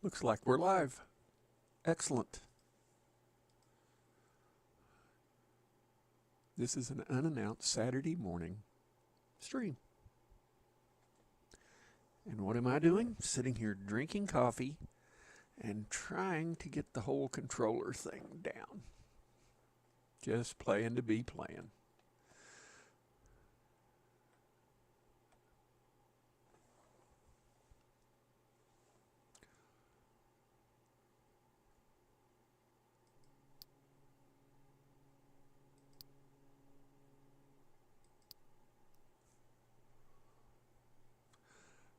Looks like we're live. Excellent. This is an unannounced Saturday morning stream. And what am I doing? Sitting here drinking coffee and trying to get the whole controller thing down. Just playing to be playing.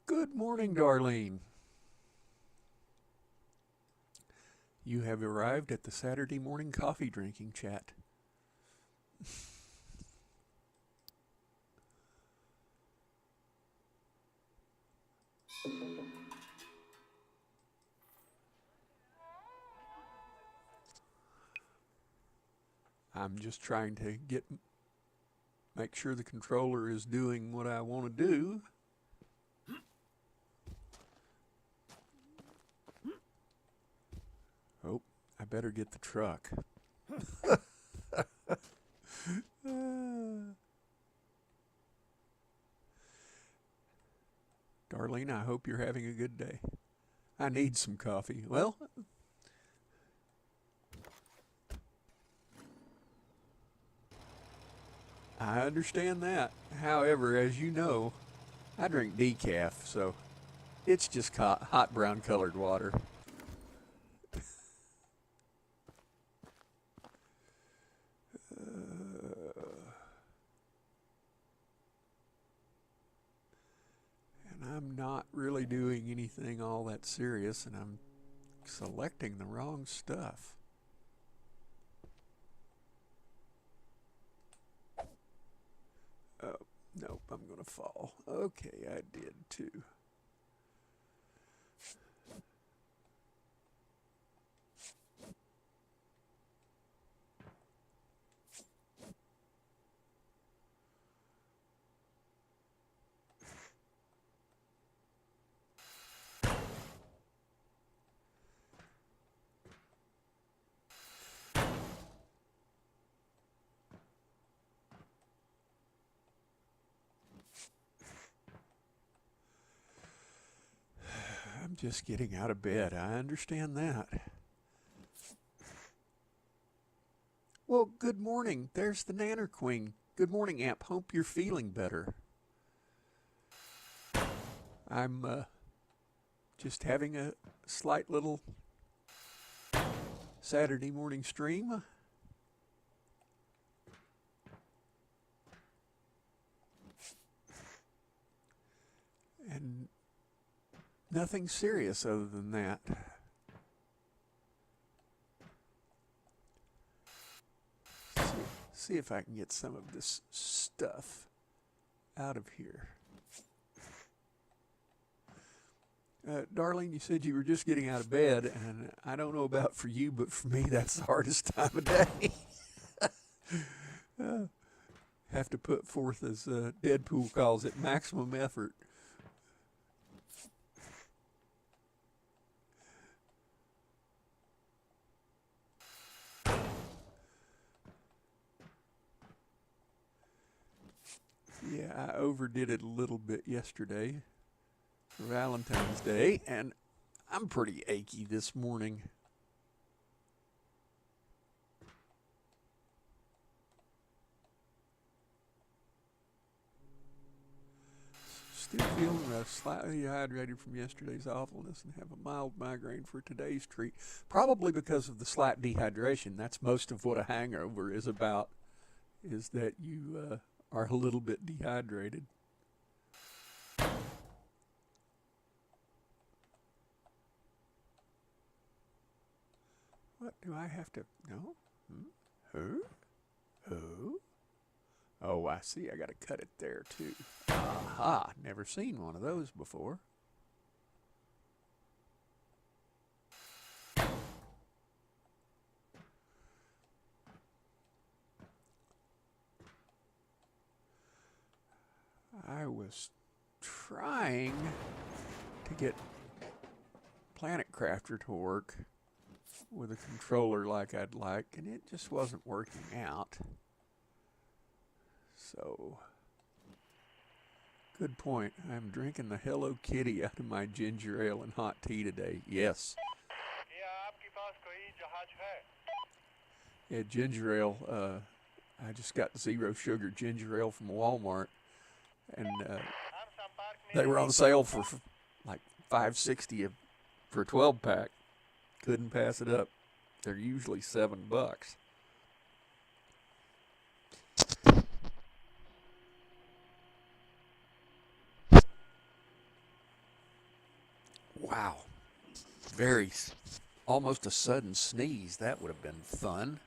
Good morning, Darlene. You have arrived at the Saturday morning coffee drinking chat. I'm just trying to make sure the controller is doing what I want to do. Oh, I better get the truck. Darlene, I hope you're having a good day. I need some coffee. Well, I understand that. However, as you know, I drink decaf, so it's just hot brown colored water. I'm not really doing anything all that serious, and I'm selecting the wrong stuff. Oh, nope, I'm going to fall. Okay, I did too. I'm just getting out of bed. I understand that. Well, good morning. There's the Nanner Queen. Good morning, Amp. Hope you're feeling better. I'm just having a slight little Saturday morning stream. And nothing serious other than that. See if I can get some of this stuff out of here. Darlene, you said you were just getting out of bed, and I don't know about for you, but for me, that's the hardest time of day. Have to put forth, as Deadpool calls it, maximum effort. Yeah, I overdid it a little bit yesterday for Valentine's Day, and I'm pretty achy this morning. Still feeling slightly dehydrated from yesterday's awfulness and have a mild migraine for today's treat. Probably because of the slight dehydration. That's most of what a hangover is about, is that you are a little bit dehydrated. What do I have to... No? Who? Who? Oh, I see. I got to cut it there, too. Aha. Never seen one of those before. I was trying to get Planet Crafter to work with a controller like I'd like, and it just wasn't working out. So, good point. I'm drinking the Hello Kitty out of my ginger ale and hot tea today. Yes. Yeah, ginger ale. I just got zero sugar ginger ale from Walmart, and they were on sale for like $5.60 for a 12-pack. Couldn't pass it up. They're usually $7. Wow. Almost a sudden sneeze. That would have been fun.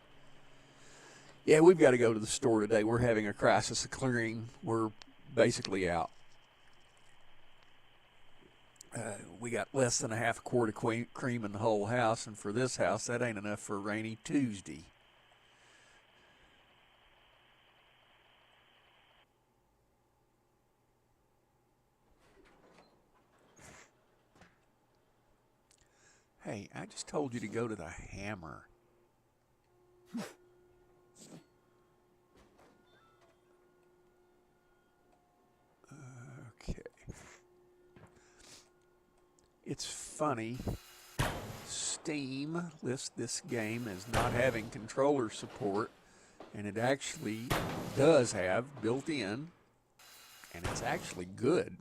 Yeah, we've got to go to the store today. We're having a crisis of clearing. We're basically out. We got less than a half a quart of cream in the whole house, and for this house, that ain't enough for a rainy Tuesday. Hey, I just told you to go to the hammer. Okay. It's funny. Steam lists this game as not having controller support, and it actually does have built in, and it's actually good.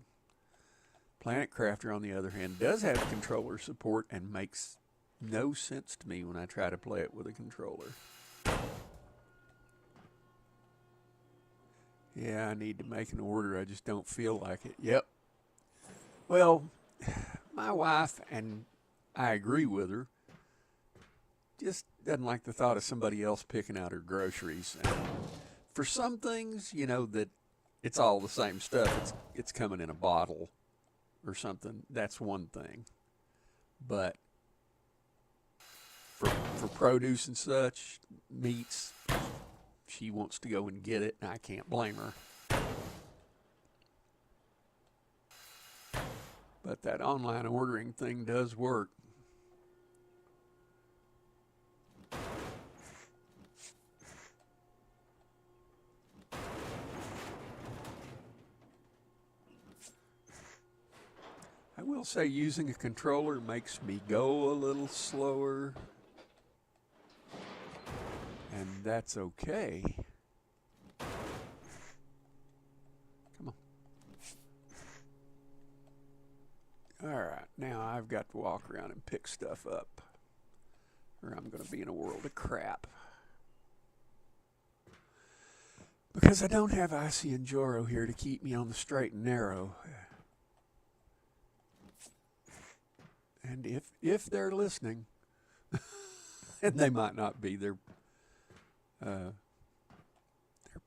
Planet Crafter, on the other hand, does have controller support and makes no sense to me when I try to play it with a controller. Yeah, I need to make an order. I just don't feel like it. Yep. Well, my wife, and I agree with her, just doesn't like the thought of somebody else picking out her groceries. And for some things, you know, that it's all the same stuff. It's coming in a bottle or something. That's one thing. But for produce and such, meats, she wants to go and get it, and I can't blame her. But that online ordering thing does work. I will say using a controller makes me go a little slower, and that's okay. Come on. All right, now I've got to walk around and pick stuff up, or I'm going to be in a world of crap. Because I don't have Icy and Joro here to keep me on the straight and narrow. And if they're listening, and they might not be, they're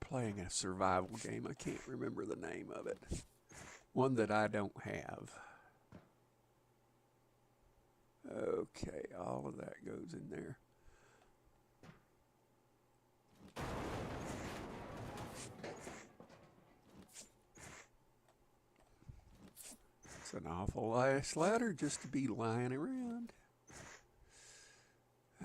playing a survival game. I can't remember the name of it. One that I don't have. Okay, all of that goes in there. It's an awful last ladder just to be lying around.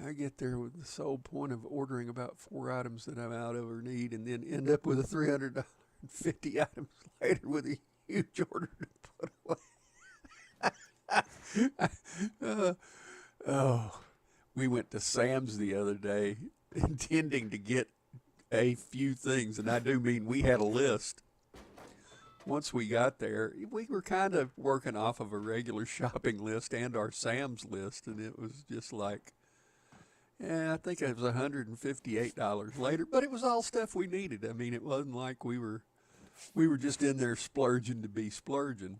I get there with the sole point of ordering about 4 items that I'm out of or need, and then end up with a $350 items later with a huge order to put away. We went to Sam's the other day intending to get a few things, and I do mean we had a list. Once we got there, we were kind of working off of a regular shopping list and our Sam's list, and it was just like, I think it was $158 later, but it was all stuff we needed. I mean, it wasn't like we were just in there splurging to be splurging.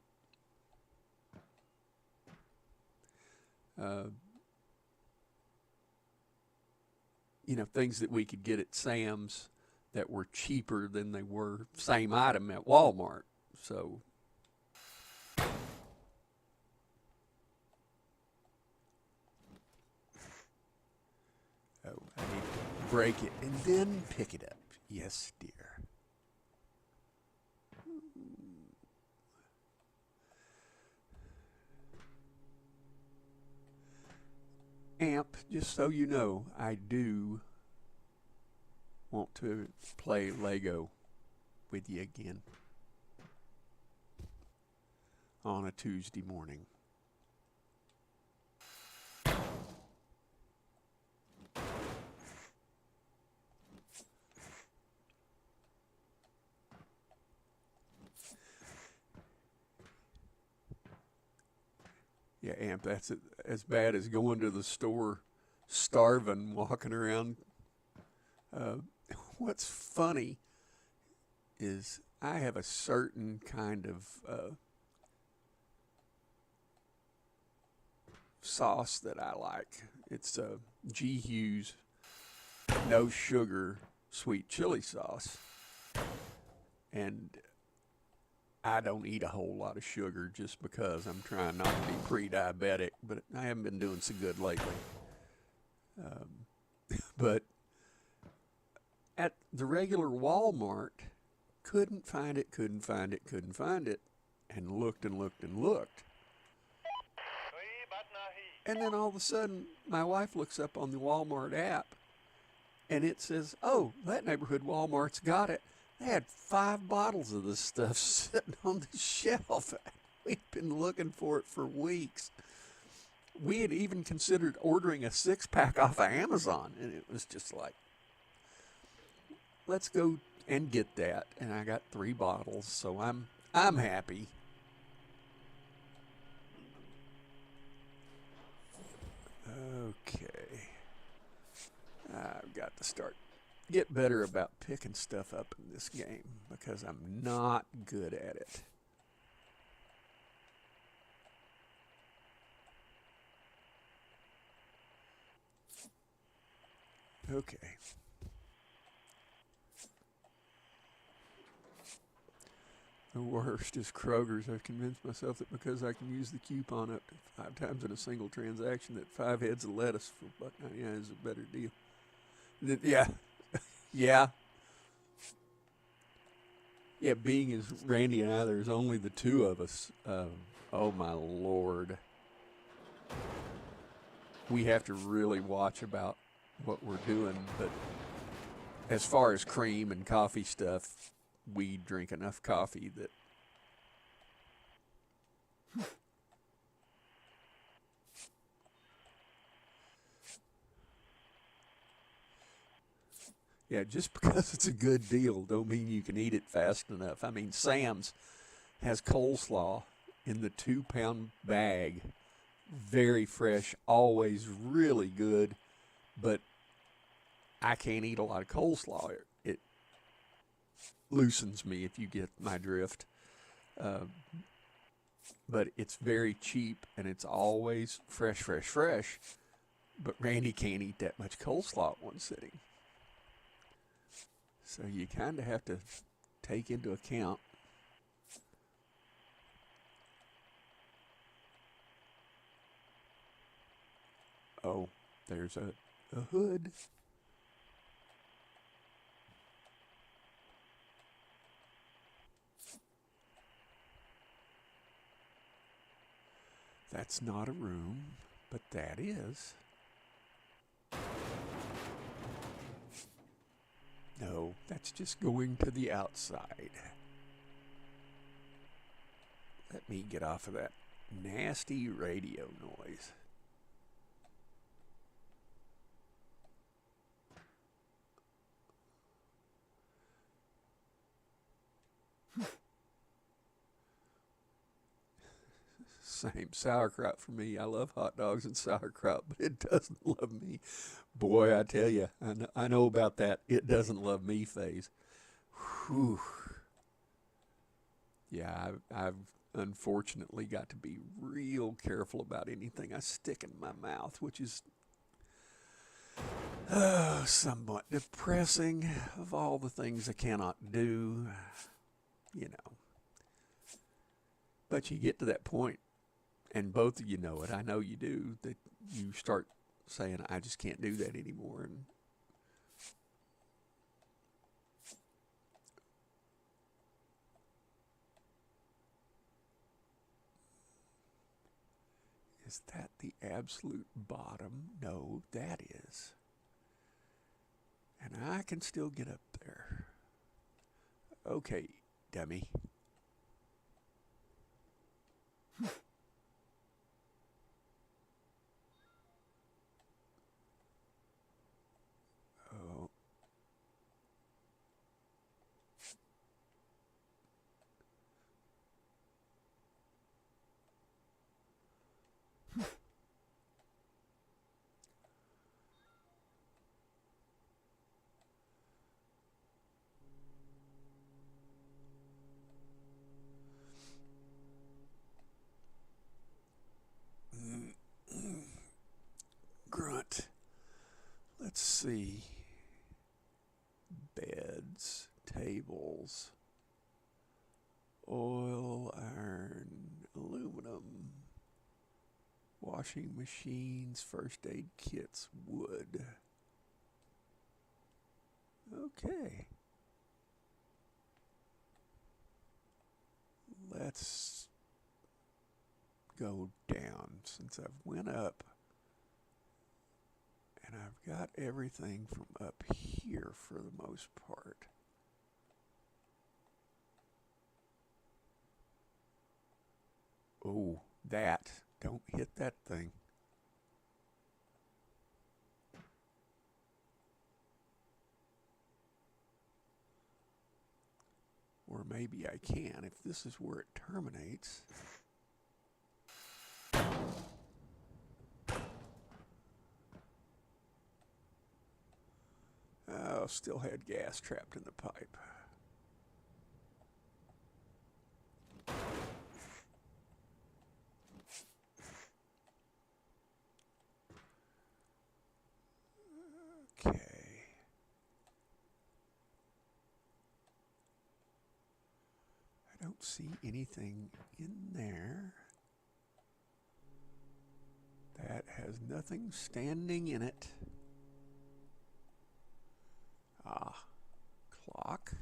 You know, things that we could get at Sam's that were cheaper than they were same item at Walmart. So I need to break it and then pick it up. Yes, dear. Amp, just so you know, I do want to play Lego with you again on a Tuesday morning. Yeah, Amp, that's as bad as going to the store starving, walking around. Uh, what's funny is I have a certain kind of sauce that I like. It's a G. Hughes no sugar sweet chili sauce. And I don't eat a whole lot of sugar just because I'm trying not to be pre-diabetic, but I haven't been doing so good lately. But at the regular Walmart, couldn't find it, and looked and looked and looked. And then all of a sudden, my wife looks up on the Walmart app, and it says, oh, that neighborhood Walmart's got it. They had 5 bottles of this stuff sitting on the shelf. We'd been looking for it for weeks. We had even considered ordering a 6-pack off of Amazon, and it was just like, let's go and get that. And I got 3 bottles, so I'm happy. Okay. I've got to get better about picking stuff up in this game because I'm not good at it. Okay. The worst is Kroger's. I've convinced myself that because I can use the coupon up to 5 times in a single transaction, that 5 heads of lettuce for $1.99 is a better deal. Yeah. Yeah. Yeah, being as Randy and I, there's only the 2 of us. Oh, my Lord. We have to really watch about what we're doing. But as far as cream and coffee stuff, we drink enough coffee that yeah, just because it's a good deal don't mean you can eat it fast enough. I mean, Sam's has coleslaw in the 2-pound bag. Very fresh, always really good, but I can't eat a lot of coleslaw. It loosens me, if you get my drift. But it's very cheap, and it's always fresh. But Randy can't eat that much coleslaw at one sitting. So you kind of have to take into account oh, there's a hood. That's not a room, but that is. No, that's just going to the outside. Let me get off of that nasty radio noise. Same sauerkraut for me. I love hot dogs and sauerkraut, but it doesn't love me. Boy, I tell you, I know about that. It doesn't love me phase. Whew. Yeah, I've unfortunately got to be real careful about anything I stick in my mouth, which is somewhat depressing. Of all the things I cannot do, you know. But you get to that point, and both of you know it, I know you do, that you start saying, I just can't do that anymore. And Is that the absolute bottom? No, that is. And I can still get up there. Okay, dummy. Oh. Grunt. Let's see. Beds, tables, oil, iron, aluminum, washing machines, first aid kits, wood. Okay. Let's go down since I've went up. And I've got everything from up here for the most part. Oh, that. Don't hit that thing. Or maybe I can if this is where it terminates. Oh, still had gas trapped in the pipe. Okay. I don't see anything in there. That has nothing standing in it. Ah, clock.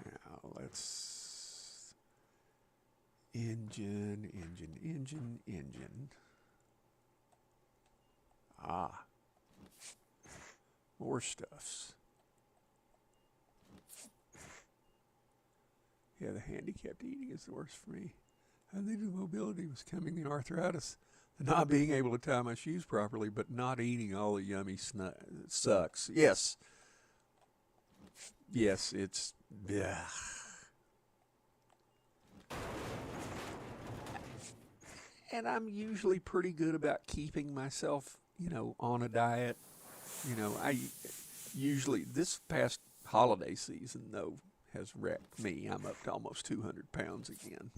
Now let's engine. Ah, more stuffs. Yeah, the handicapped eating is the worst for me. I think the mobility was coming, the arthritis, the not being able to tie my shoes properly, but not eating all the yummy sucks. Yes. Yes, it's... Yeah. And I'm usually pretty good about keeping myself, on a diet. I usually, this past holiday season, though, has wrecked me. I'm up to almost 200 pounds again.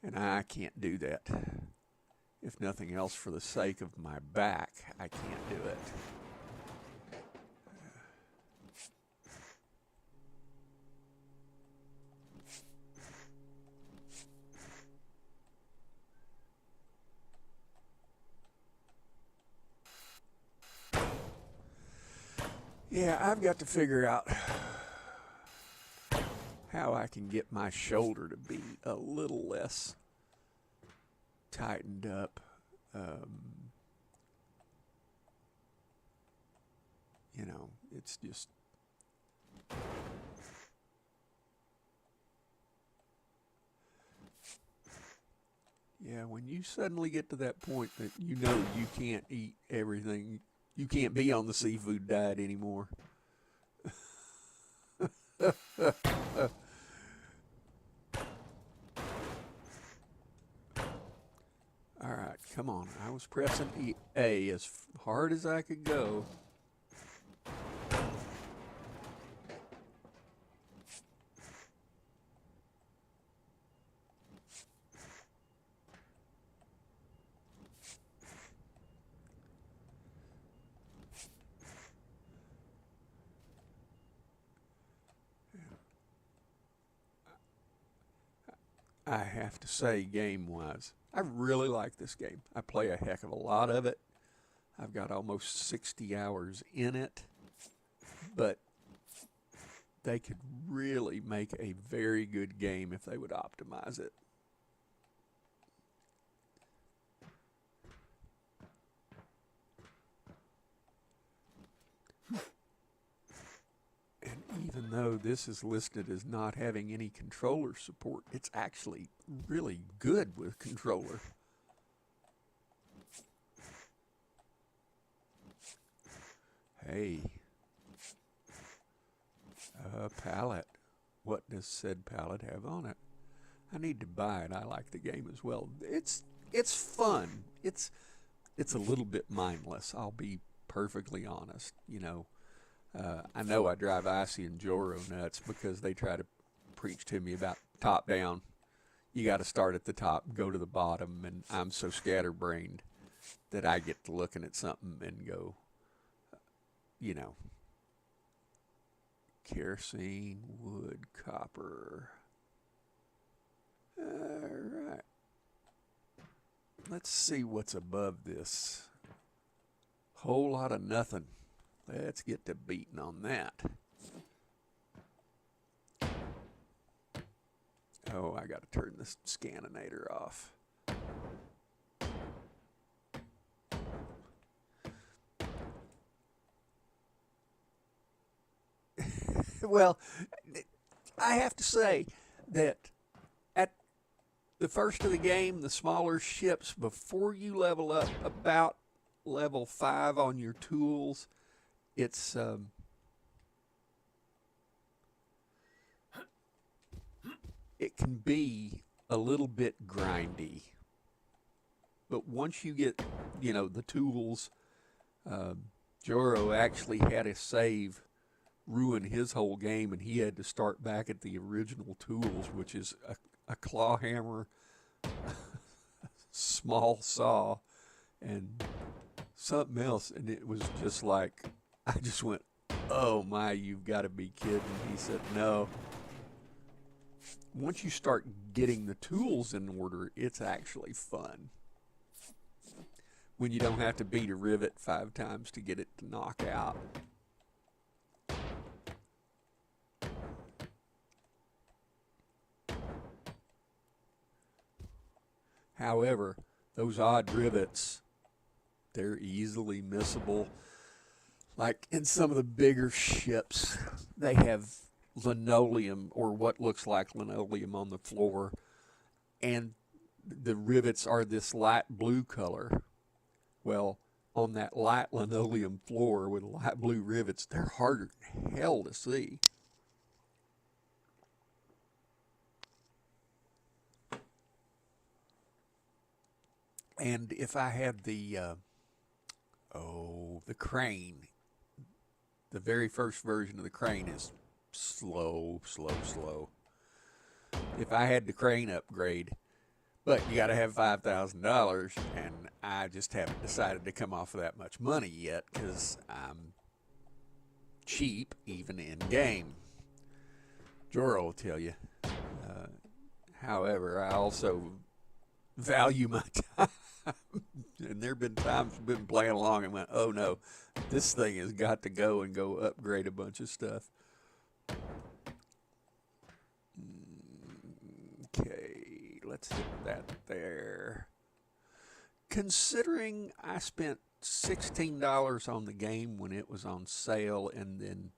And I can't do that. If nothing else, for the sake of my back, I can't do it. Yeah, I've got to figure out how I can get my shoulder to be a little less tightened up. It's just... Yeah, when you suddenly get to that point that you can't eat everything, you can't be on the seafood diet anymore. All right, come on. I was pressing A as hard as I could go. I have to say, game-wise, I really like this game. I play a heck of a lot of it. I've got almost 60 hours in it, but they could really make a very good game if they would optimize it. And even though this is listed as not having any controller support, it's actually really good with controller. Hey, palette. What does said palette have on it? I need to buy it. I like the game as well. It's fun. It's a little bit mindless. I'll be perfectly honest. I know I drive Icy and Joro nuts because they try to preach to me about top down. You got to start at the top, go to the bottom, and I'm so scatterbrained that I get to looking at something and go, kerosene, wood, copper. All right. Let's see what's above this. Whole lot of nothing. Let's get to beating on that. Oh, I got to turn this scaninator off. Well, I have to say that at the first of the game, the smaller ships, before you level up about level 5 on your tools, it's it can be a little bit grindy. But once you get, the tools, Joro actually had a save ruin his whole game, and he had to start back at the original tools, which is a claw hammer, small saw, and something else. And it was just like, I just went, oh my, you've got to be kidding. He said, no. Once you start getting the tools in order, it's actually fun. When you don't have to beat a rivet 5 times to get it to knock out. However, those odd rivets, they're easily missable. Like in some of the bigger ships, they have linoleum or what looks like linoleum on the floor, and the rivets are this light blue color. Well, on that light linoleum floor with light blue rivets, they're harder than hell to see. And if I had the crane, the very first version of the crane is slow. If I had the crane upgrade, but you got to have $5,000, and I just haven't decided to come off of that much money yet because I'm cheap even in game. Joro will tell you. However, I also value my time. And there have been times I've been playing along and went, oh no, this thing has got to go and go upgrade a bunch of stuff. Okay, let's hit that there. Considering I spent $16 on the game when it was on sale, and then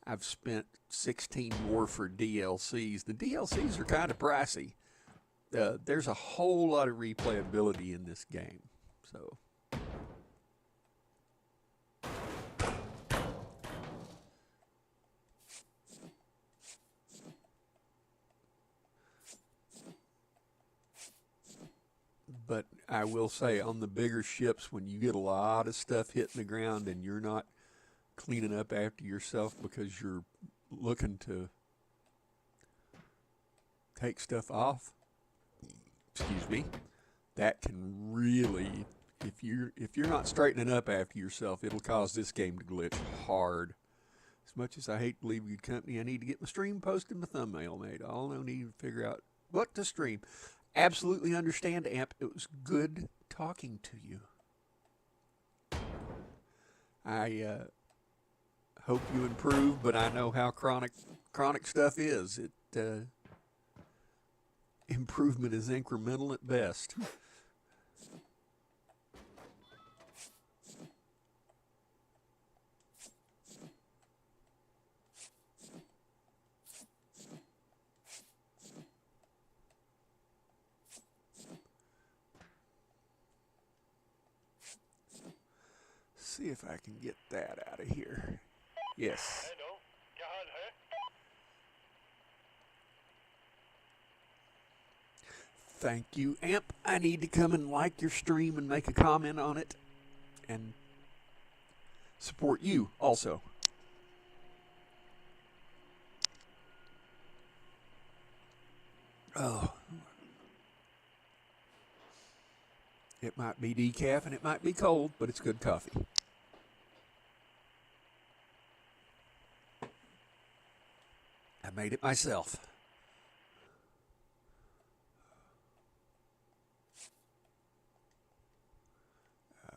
I've spent $16 more for DLCs. The DLCs are kind of pricey. There's a whole lot of replayability in this game. So but I will say, on the bigger ships, when you get a lot of stuff hitting the ground and you're not cleaning up after yourself because you're looking to take stuff off, excuse me, that can really, if you're not straightening up after yourself, it'll cause this game to glitch hard. As much as I hate to leave good company, I need to get my stream posted and my thumbnail made. I'll need to figure out what to stream. Absolutely understand, Amp. It was good talking to you. I hope you improve, but I know how chronic stuff is. Improvement is incremental at best. See if I can get that out of here. Yes. Thank you, Amp. I need to come and like your stream and make a comment on it and support you also. Oh. It might be decaf and it might be cold, but it's good coffee. I made it myself.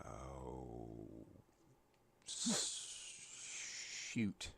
Oh, shoot.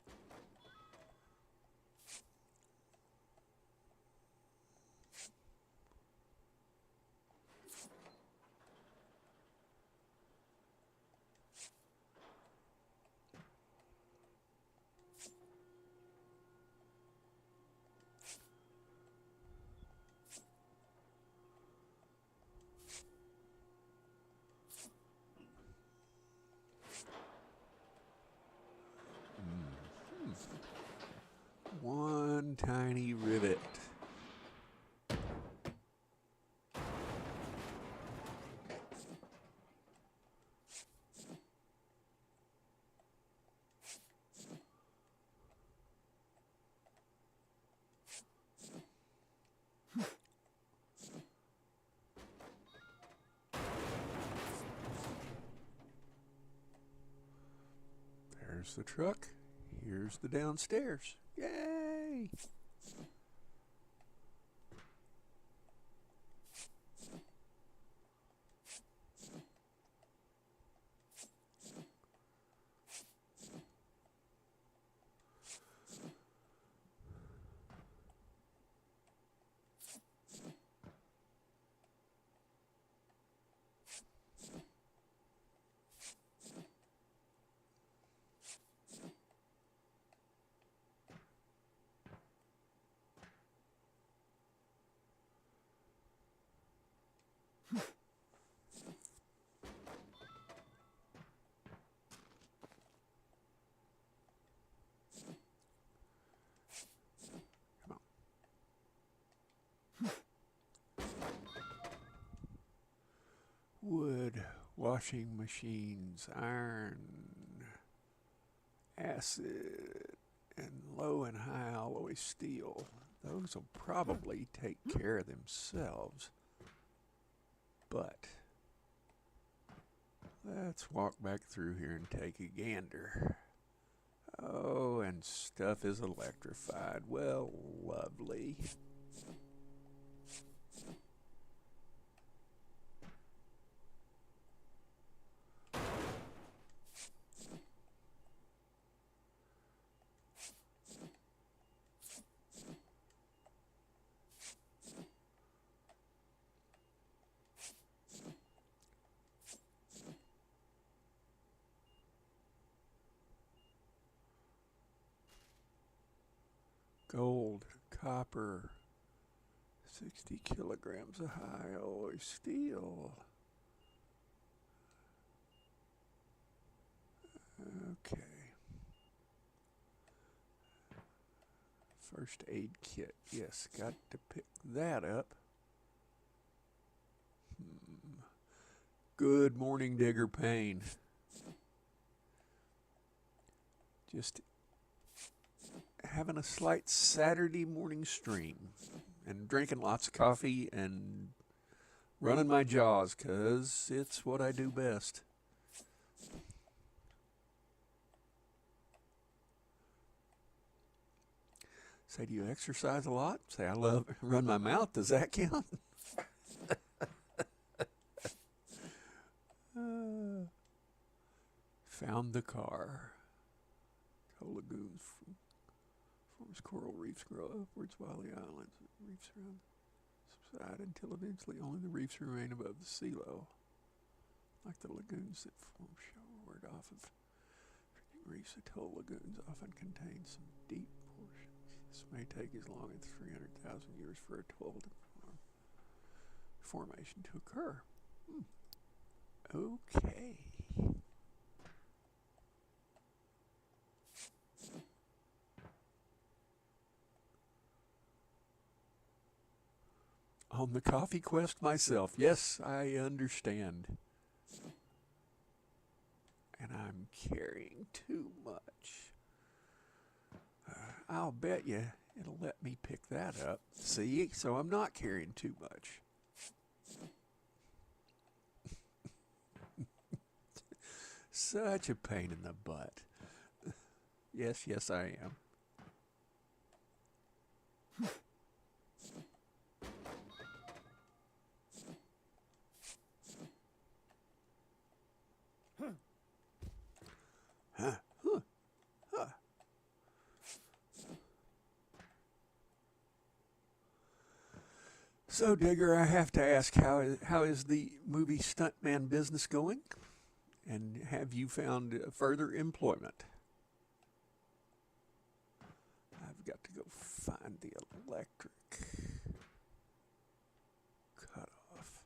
One tiny rivet. There's the truck. Here's the downstairs. Yay! Wood, washing machines, iron, acid, and low and high alloy steel. Those will probably take care of themselves. But let's walk back through here and take a gander. Oh, and stuff is electrified. Well, lovely. Gold, copper, 60 kilograms of high alloy steel. Okay. First aid kit. Yes, got to pick that up. Good morning, Digger Payne. Just having a slight Saturday morning stream and drinking lots of coffee and running my jaws, 'cause it's what I do best. Say, do you exercise a lot? Say, I love run my mouth. Does that count? Found the car. Coral lagoons forms coral reefs grow upwards while the islands reefs around subside until eventually only the reefs remain above the sea level. Like the lagoons that form shoreward off of reefs, atoll lagoons often contain some deep portions. This may take as long as 300,000 years for a atoll formation to occur. Okay. On the coffee quest myself. Yes, I understand. And I'm carrying too much. I'll bet you it'll let me pick that up. See? So I'm not carrying too much. Such a pain in the butt. Yes, I am. So, Digger, I have to ask, how is the movie stuntman business going? And have you found further employment? I've got to go find the electric cutoff.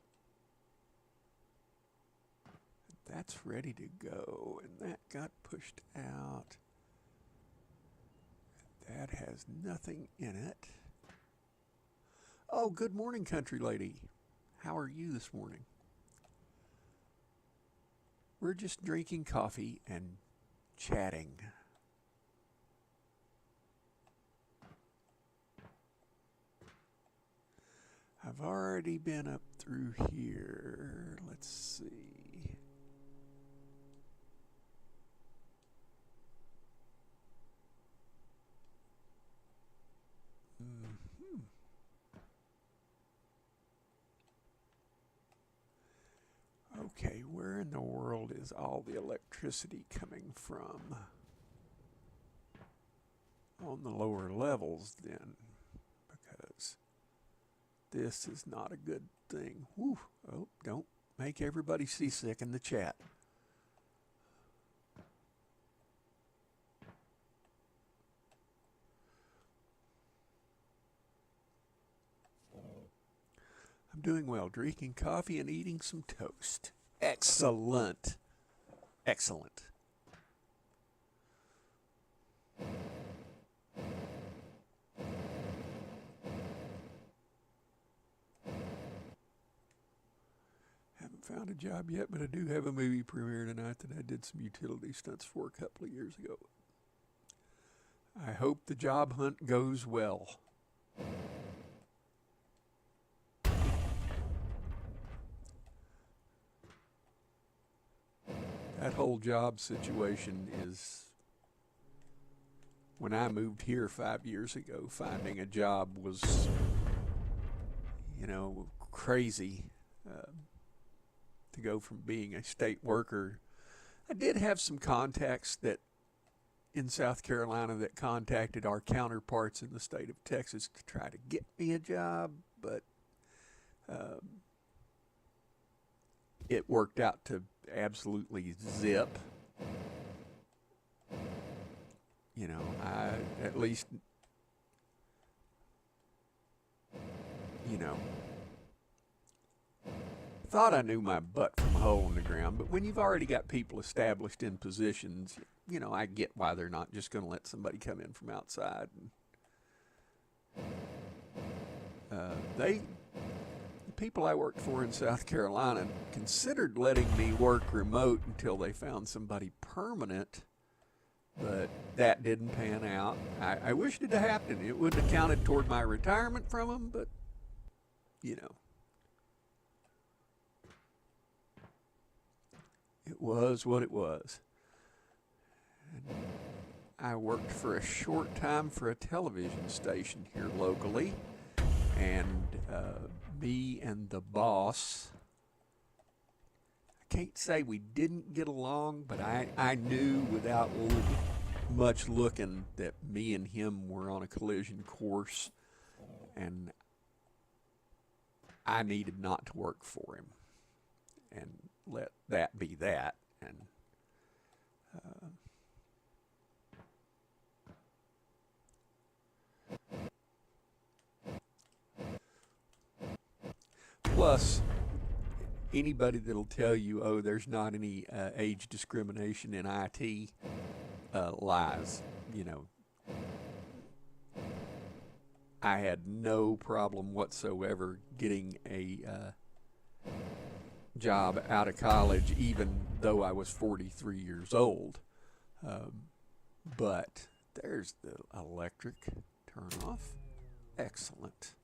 That's ready to go, and that got pushed out. That has nothing in it. Oh, good morning, country lady. How are you this morning? We're just drinking coffee and chatting. I've already been up through here. Let's see. Okay, where in the world is all the electricity coming from? On the lower levels, then, because this is not a good thing. Whew. Oh, don't make everybody seasick in the chat. I'm doing well, drinking coffee and eating some toast. Excellent. Excellent. Haven't found a job yet, but I do have a movie premiere tonight that I did some utility stunts for a couple of years ago. I hope the job hunt goes well. That whole job situation is, when I moved here 5 years ago, finding a job was, crazy. To go from being a state worker. I did have some contacts that in South Carolina that contacted our counterparts in the state of Texas to try to get me a job, but it worked out to absolutely zip. I at least, thought I knew my butt from a hole in the ground, but when you've already got people established in positions, I get why they're not just going to let somebody come in from outside. The people I worked for in South Carolina considered letting me work remote until they found somebody permanent, but that didn't pan out. I wished it had happened. It wouldn't have counted toward my retirement from them, but, it was what it was. And I worked for a short time for a television station here locally, and me and the boss, I can't say we didn't get along, but I knew without much looking that me and him were on a collision course, and I needed not to work for him, and let that be that. And plus, anybody that'll tell you, oh, there's not any age discrimination in IT, lies. You know, I had no problem whatsoever getting a job out of college, even though I was 43 years old. But there's the electric turn off. Excellent.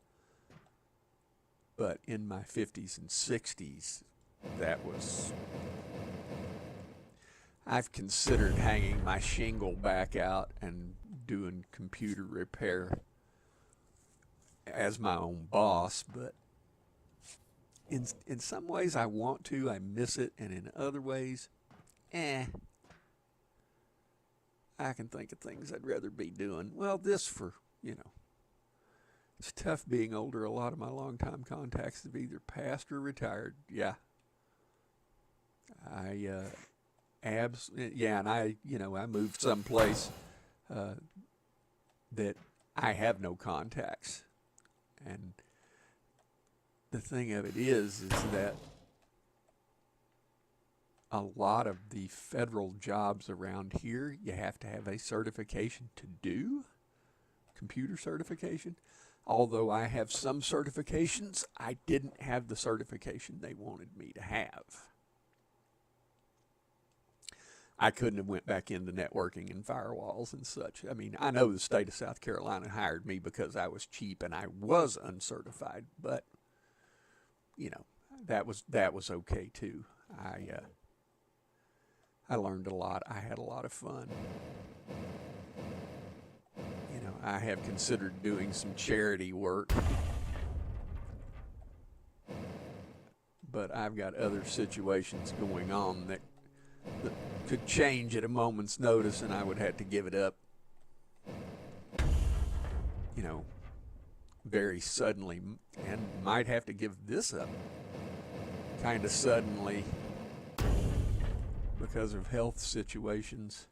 But in my 50s and 60s, I've considered hanging my shingle back out and doing computer repair as my own boss, but in some ways I want to, I miss it, and in other ways, I can think of things I'd rather be doing. Well, it's tough being older. A lot of my longtime contacts have either passed or retired. Yeah. And I moved someplace that I have no contacts. And the thing of it is that a lot of the federal jobs around here, you have to have a certification to do, computer certification. Although I have some certifications, I didn't have the certification they wanted me to have. I couldn't have went back into networking and firewalls and such. I mean, I know the state of South Carolina hired me because I was cheap and I was uncertified, but that was okay too. I learned a lot. I had a lot of fun. I have considered doing some charity work, but I've got other situations going on that could change at a moment's notice, and I would have to give it up, very suddenly, and might have to give this up kind of suddenly because of health situations.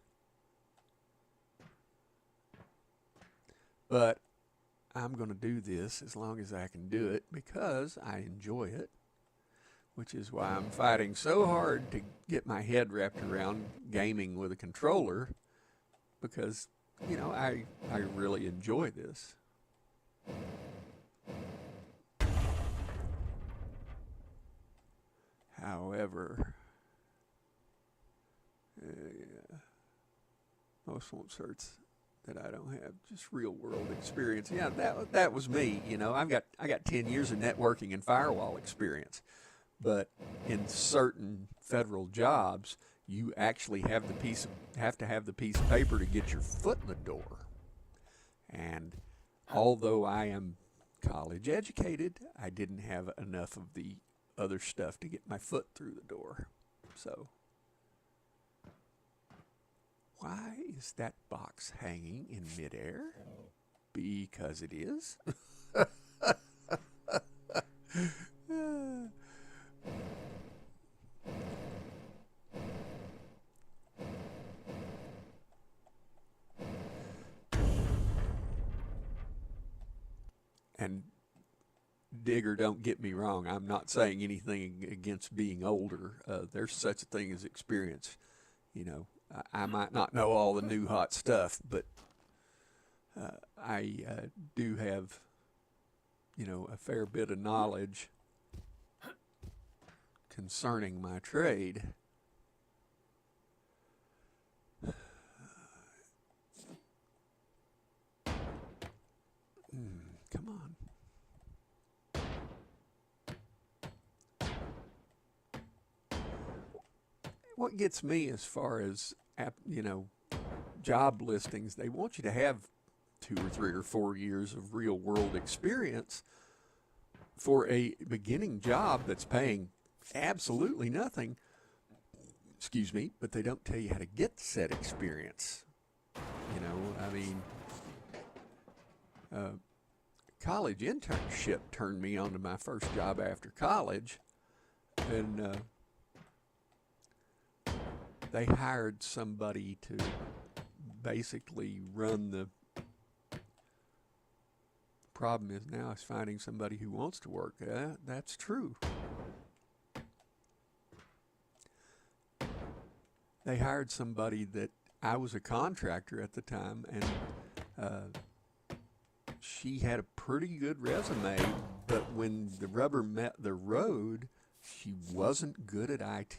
But I'm going to do this as long as I can do it because I enjoy it, which is why I'm fighting so hard to get my head wrapped around gaming with a controller, because, I really enjoy this. However, most won't search that I don't have just real world experience. Yeah, that was me. I got 10 years of networking and firewall experience, but in certain federal jobs, you actually have to have the piece of paper to get your foot in the door. And although I am college educated, I didn't have enough of the other stuff to get my foot through the door. So why is that box hanging in midair? Because it is. And Digger, don't get me wrong. I'm not saying anything against being older. There's such a thing as experience. I might not know all the new hot stuff, but I do have, a fair bit of knowledge concerning my trade. Come on. What gets me as far as, job listings, they want you to have 2 or 3 or 4 years of real world experience for a beginning job that's paying absolutely nothing. excuse me, but they don't tell you how to get said experience. You know, I mean, college internship turned me on to my first job after college, and they hired somebody to basically run the problem is now is finding somebody who wants to work. That's true. They hired somebody that I was a contractor at the time, and she had a pretty good resume, but when the rubber met the road, she wasn't good at IT.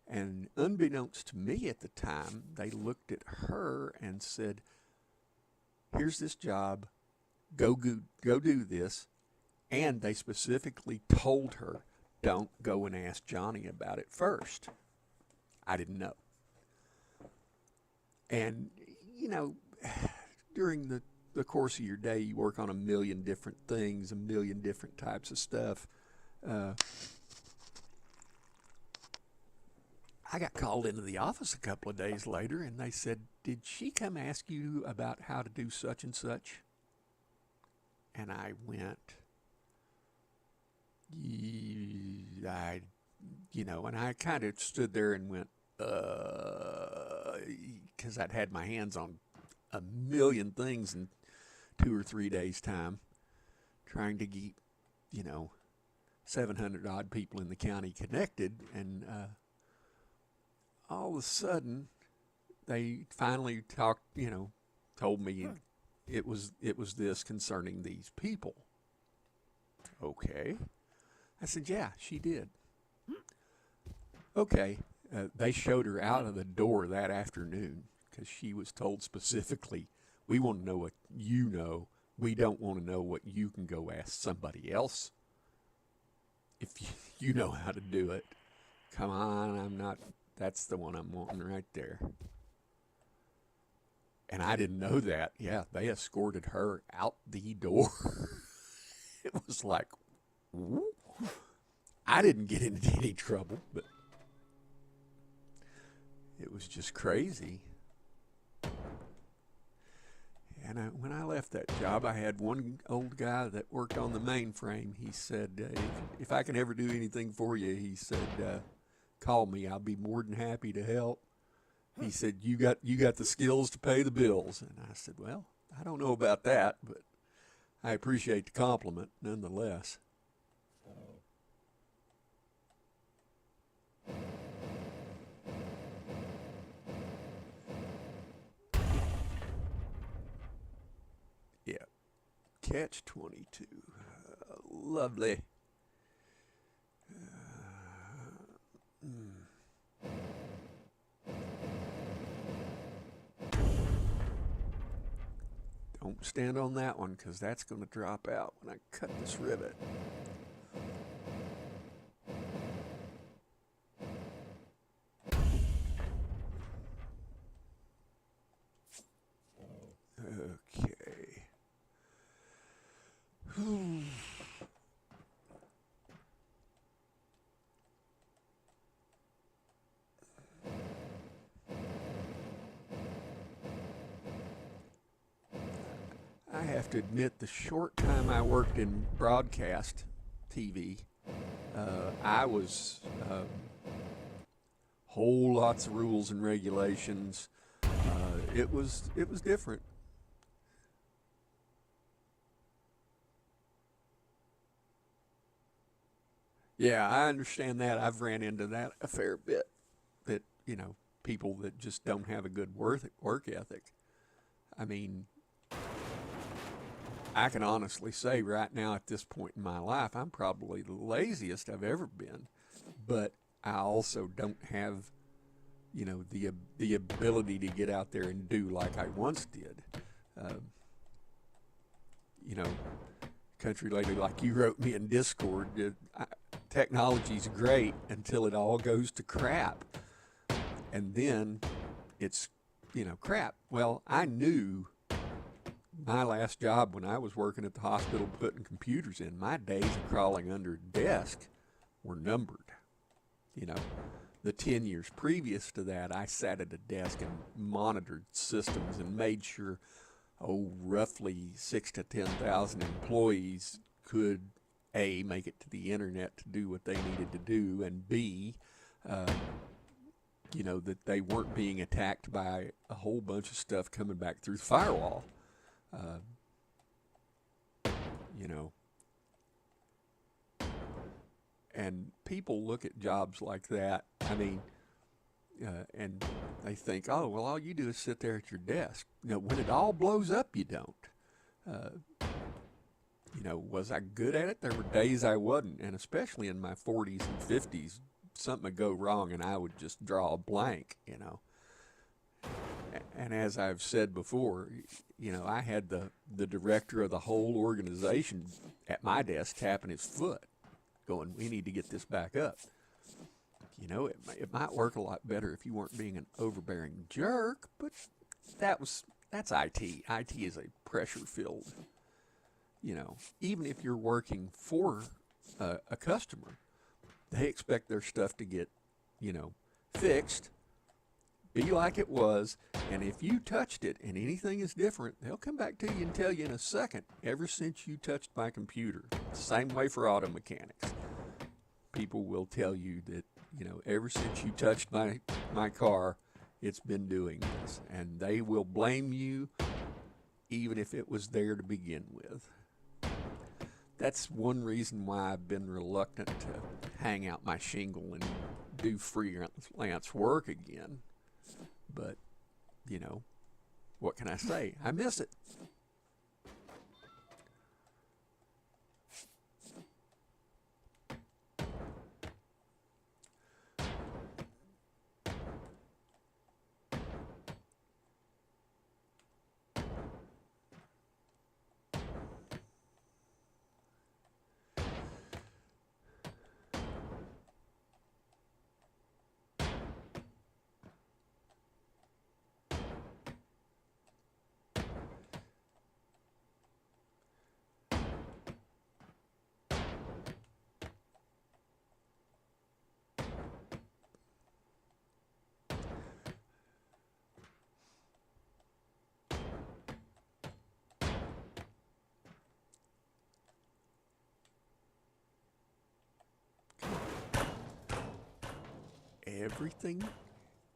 And unbeknownst to me at the time, they looked at her and said, here's this job, go do this. And they specifically told her, don't go and ask Johnny about it first. I didn't know. And, you know, during the course of your day, you work on a million different things, a million different types of stuff. I got called into the office a couple of days later, and they said, did she come ask you about how to do such and such? And I went, and I kind of stood there and went, because I'd had my hands on a million things in 2 or 3 days' time, trying to keep, 700 odd people in the county connected, and all of a sudden, they finally told me it was this concerning these people. Okay. I said, yeah, she did. Okay. They showed her out of the door that afternoon because she was told specifically, we want to know what you know. We don't want to know what you can go ask somebody else. If you know how to do it, come on, that's the one I'm wanting right there. And I didn't know that. Yeah, they escorted her out the door. It was like, ooh. I didn't get into any trouble, but it was just crazy. And when I left that job, I had one old guy that worked on the mainframe. He said, if I can ever do anything for you, he said, call me. I'll be more than happy to help. He said, you got the skills to pay the bills. And I said, well, I don't know about that, but I appreciate the compliment nonetheless. Yeah. Catch-22. Lovely. Don't stand on that one because that's going to drop out when I cut this rivet. Okay. I have to admit, the short time I worked in broadcast TV, I was whole lots of rules and regulations. It was different. Yeah, I understand that. I've ran into that a fair bit. That people that just don't have a good work ethic. I mean, I can honestly say right now at this point in my life, I'm probably the laziest I've ever been, but I also don't have, the ability to get out there and do like I once did. Country lady, like you wrote me in Discord, technology's great until it all goes to crap. And then it's, crap. Well, I knew my last job when I was working at the hospital putting computers in, my days of crawling under a desk were numbered. the 10 years previous to that, I sat at a desk and monitored systems and made sure, roughly 6 to 10,000 employees could A, make it to the internet to do what they needed to do, and B, uh, that they weren't being attacked by a whole bunch of stuff coming back through the firewall. Uh, you know, and people look at jobs like that. I mean, and they think, oh, well, all you do is sit there at your desk. When it all blows up, you don't. Uh, was I good at it? There were days I wasn't, and especially in my 40s and 50s, something would go wrong and I would just draw a blank. And as I've said before, I had the director of the whole organization at my desk tapping his foot, going, we need to get this back up. It might work a lot better if you weren't being an overbearing jerk, but that's IT. IT is a pressure-filled, even if you're working for a customer, they expect their stuff to get, fixed, be like it was, and if you touched it and anything is different, they'll come back to you and tell you in a second, ever since you touched my computer. Same way for auto mechanics. People will tell you that, ever since you touched my car, it's been doing this. And they will blame you even if it was there to begin with. That's one reason why I've been reluctant to hang out my shingle and do freelance work again. But, what can I say? I miss it.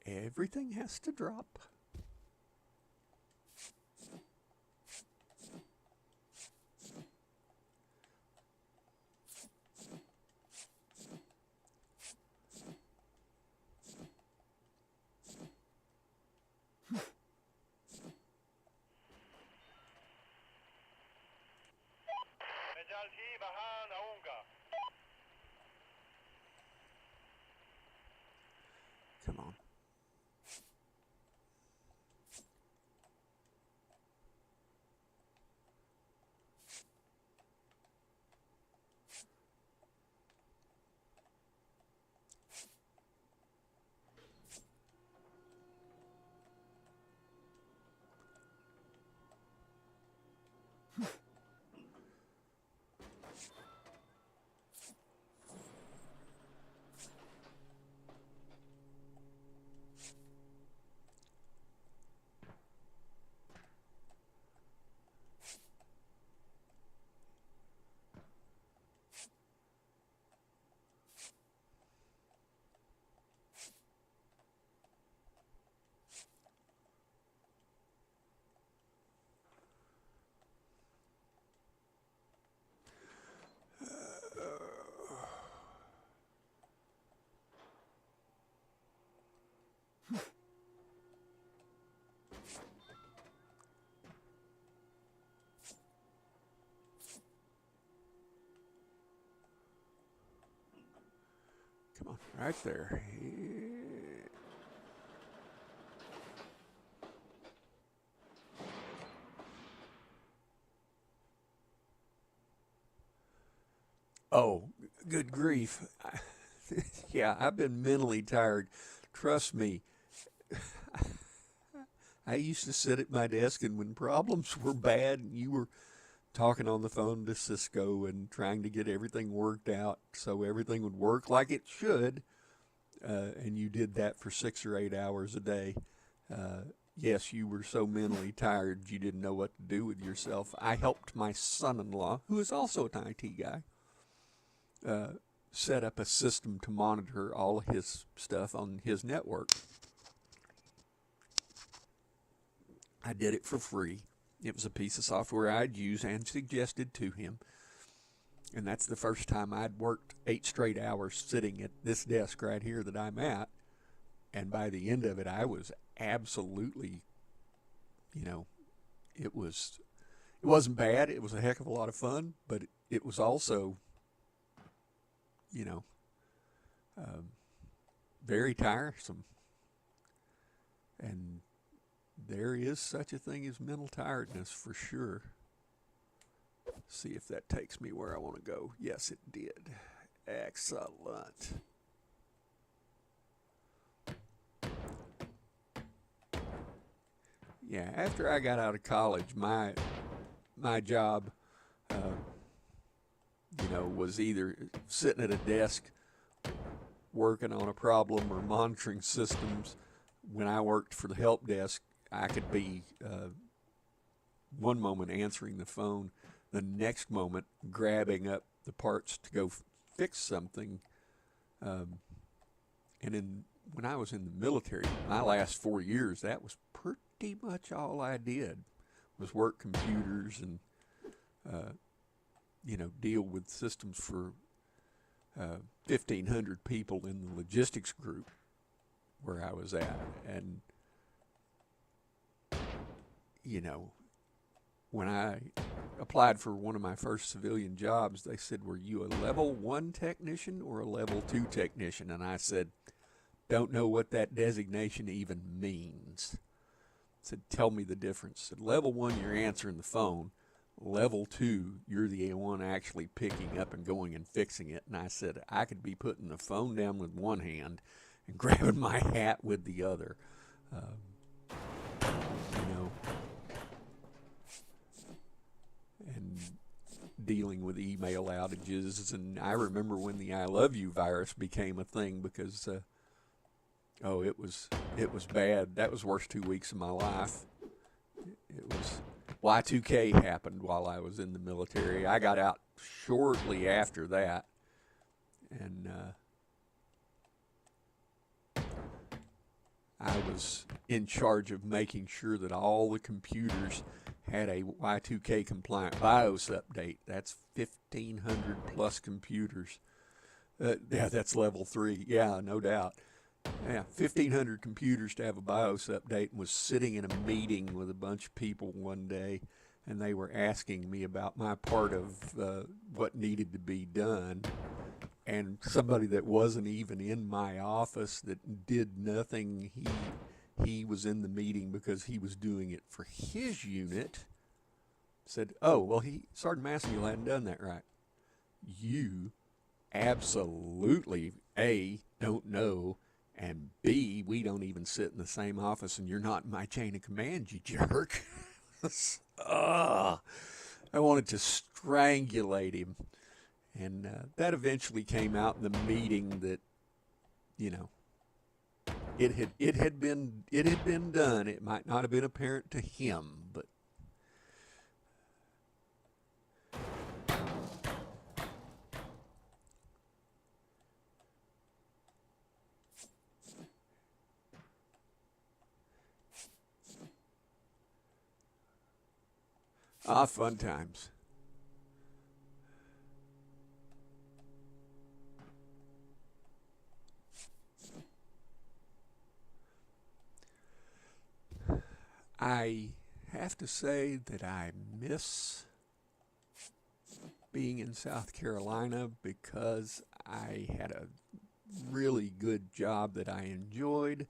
Everything has to drop. Come on. Come on, right there. Oh, good grief. Yeah, I've been mentally tired. Trust me. I used to sit at my desk, and when problems were bad and you were talking on the phone to Cisco and trying to get everything worked out so everything would work like it should, and you did that for 6 or 8 hours a day. Yes, you were so mentally tired you didn't know what to do with yourself. I helped my son-in-law, who is also an IT guy, set up a system to monitor all his stuff on his network. I did it for free. It was a piece of software I'd used and suggested to him. And that's the first time I'd worked 8 straight hours sitting at this desk right here that I'm at. And by the end of it, I was absolutely, it wasn't bad. It was a heck of a lot of fun, but it was also, very tiresome. And there is such a thing as mental tiredness for sure. See if that takes me where I want to go. Yes, it did. Excellent. Yeah, after I got out of college, my job, was either sitting at a desk working on a problem or monitoring systems. When I worked for the help desk, I could be one moment answering the phone, the next moment grabbing up the parts to go fix something. When I was in the military, my last 4 years, that was pretty much all I did, was work computers and deal with systems for 1,500 people in the logistics group where I was at. And when I applied for one of my first civilian jobs, they said, "Were you a level 1 technician or a level 2 technician?" And I said, "Don't know what that designation even means." I said, "Tell me the difference." I said, "Level 1, you're answering the phone. Level 2, you're the one actually picking up and going and fixing it." And I said, "I could be putting the phone down with one hand and grabbing my hat with the other." And dealing with email outages. And I remember when the "I love you" virus became a thing, because it was bad. That was the worst 2 weeks of my life. It was Y2K happened while I was in the military. I got out shortly after that, and I was in charge of making sure that all the computers had a Y2K compliant BIOS update. That's 1,500 plus computers. Yeah, that's level 3. Yeah, no doubt. Yeah, 1,500 computers to have a BIOS update, and was sitting in a meeting with a bunch of people one day, and they were asking me about my part of what needed to be done. And somebody that wasn't even in my office, that did nothing, he was in the meeting because he was doing it for his unit, said, "Oh, well, Sergeant Massey hadn't done that right." You absolutely, A, don't know, and B, we don't even sit in the same office, and you're not in my chain of command, you jerk. I wanted to strangulate him. And that eventually came out in the meeting that, it had been done. It might not have been apparent to him, but fun times. I have to say that I miss being in South Carolina, because I had a really good job that I enjoyed,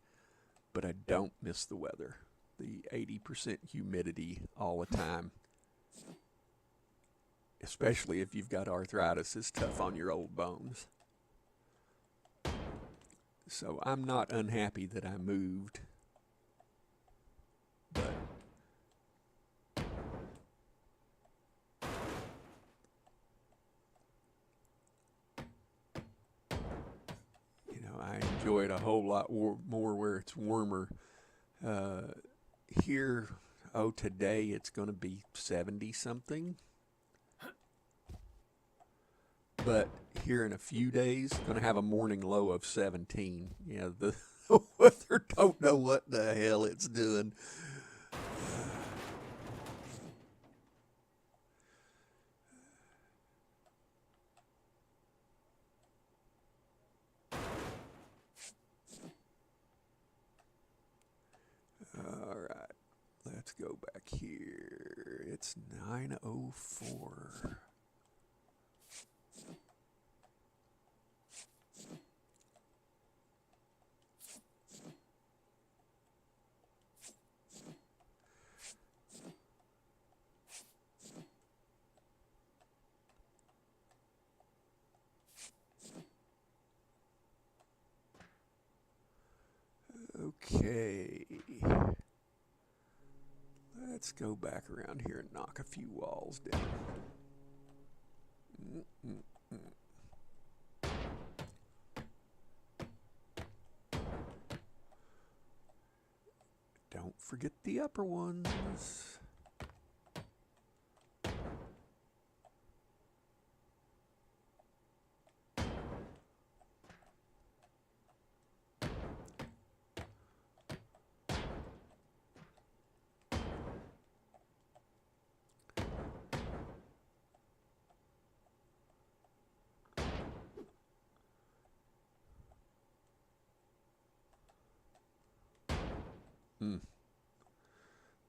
but I don't miss the weather. The 80% humidity all the time, especially if you've got arthritis, is tough on your old bones. So I'm not unhappy that I moved, but I enjoy it a whole lot more where it's warmer. Uh, Here, today it's going to be 70 something. But here in a few days, going to have a morning low of 17. Yeah, the weather don't know what the hell it's doing. All right, let's go back here. It's 9:04. Okay. Let's go back around here and knock a few walls down. Don't forget the upper ones.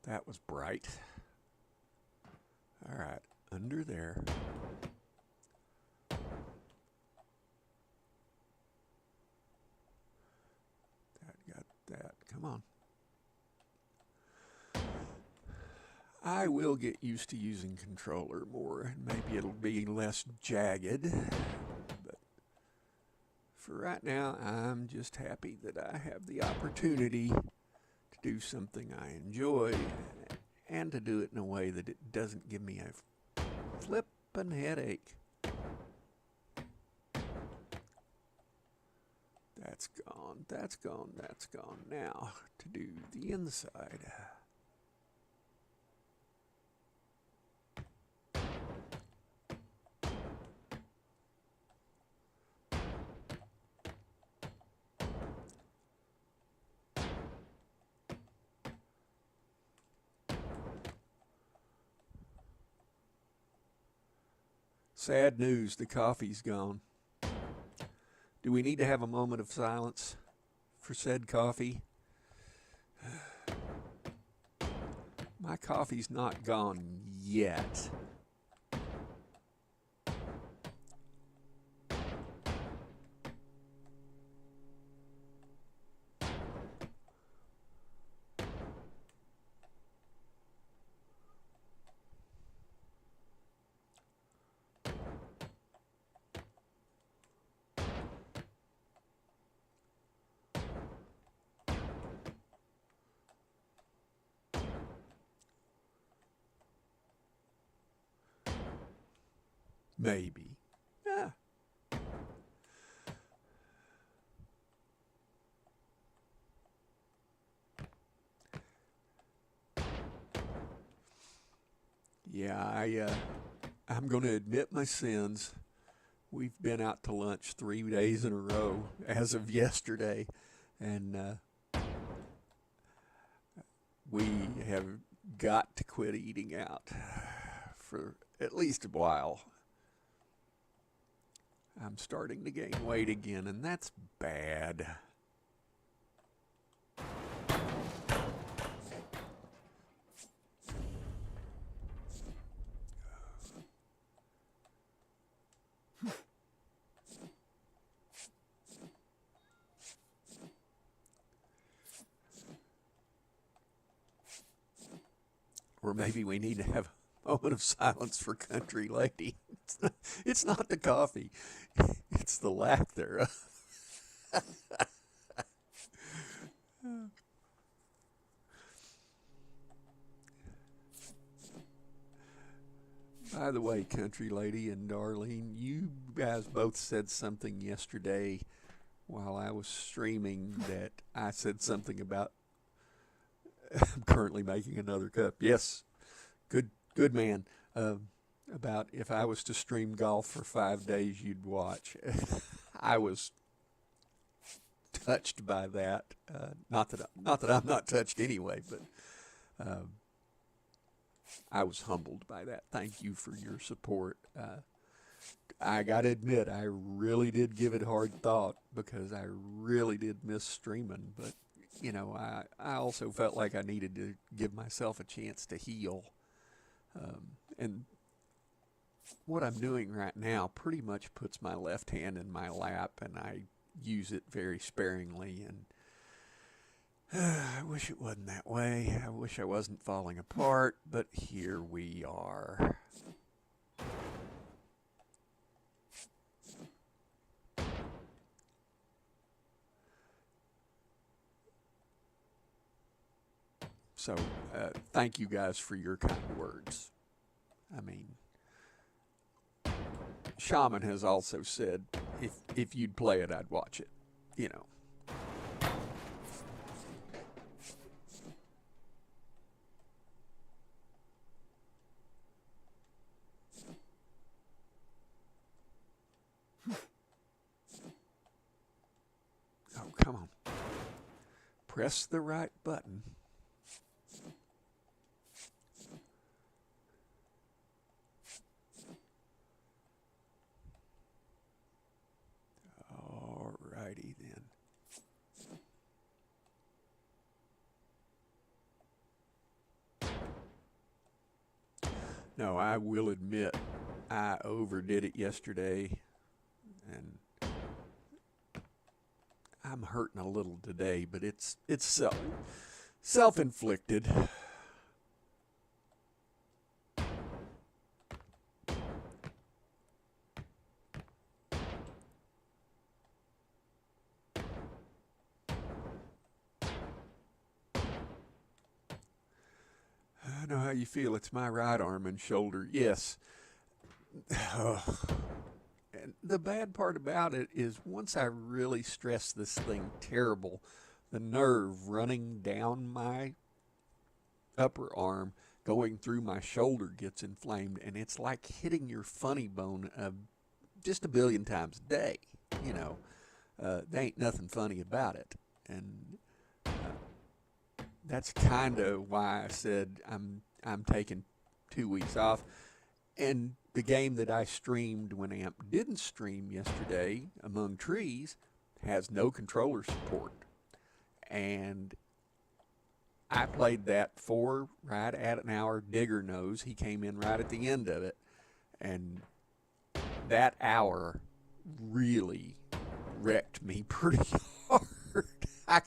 That was bright. All right, under there. That got that. Come on. I will get used to using controller more, and maybe it'll be less jagged. But for right now, I'm just happy that I have the opportunity to do something I enjoy and to do it in a way that it doesn't give me a flippin' headache. That's gone, that's gone, that's gone. Now to do the inside. Sad news, the coffee's gone. Do we need to have a moment of silence for said coffee? My coffee's not gone yet. Maybe. Yeah. Yeah, I'm going to admit my sins. We've been out to lunch 3 days in a row as of yesterday, and we have got to quit eating out for at least a while. I'm starting to gain weight again, and that's bad. Or maybe we need to have a moment of silence for Country Lady. It's not the coffee, it's the lack thereof. By the way, Country Lady and Darlene, you guys both said something yesterday while I was streaming that I said something about I'm currently making another cup. Yes, good man. About if I was to stream golf for 5 days, you'd watch. I was touched by that. Not that I'm not touched anyway, but um, I was humbled by that. Thank you for your support. I got to admit, I really did give it hard thought because I really did miss streaming. But, I also felt like I needed to give myself a chance to heal. And what I'm doing right now pretty much puts my left hand in my lap and I use it very sparingly. And I wish it wasn't that way. I wish I wasn't falling apart, but here we are. So, thank you guys for your kind words. I mean, Shaman has also said, if you'd play it, I'd watch it. You know. Oh, come on. Press the right button. Alrighty then. No, I will admit I overdid it yesterday, and I'm hurting a little today, but it's self-inflicted. I know how you feel. It's my right arm and shoulder. Yes. And the bad part about it is once I really stress this thing terrible, the nerve running down my upper arm, going through my shoulder gets inflamed, and it's like hitting your funny bone just a billion times a day. You know, there ain't nothing funny about it. And that's kind of why I said I'm taking 2 weeks off. And the game that I streamed when AMP didn't stream yesterday, Among Trees, has no controller support. And I played that for right at an hour. Digger knows. He came in right at the end of it. And that hour really wrecked me pretty hard. I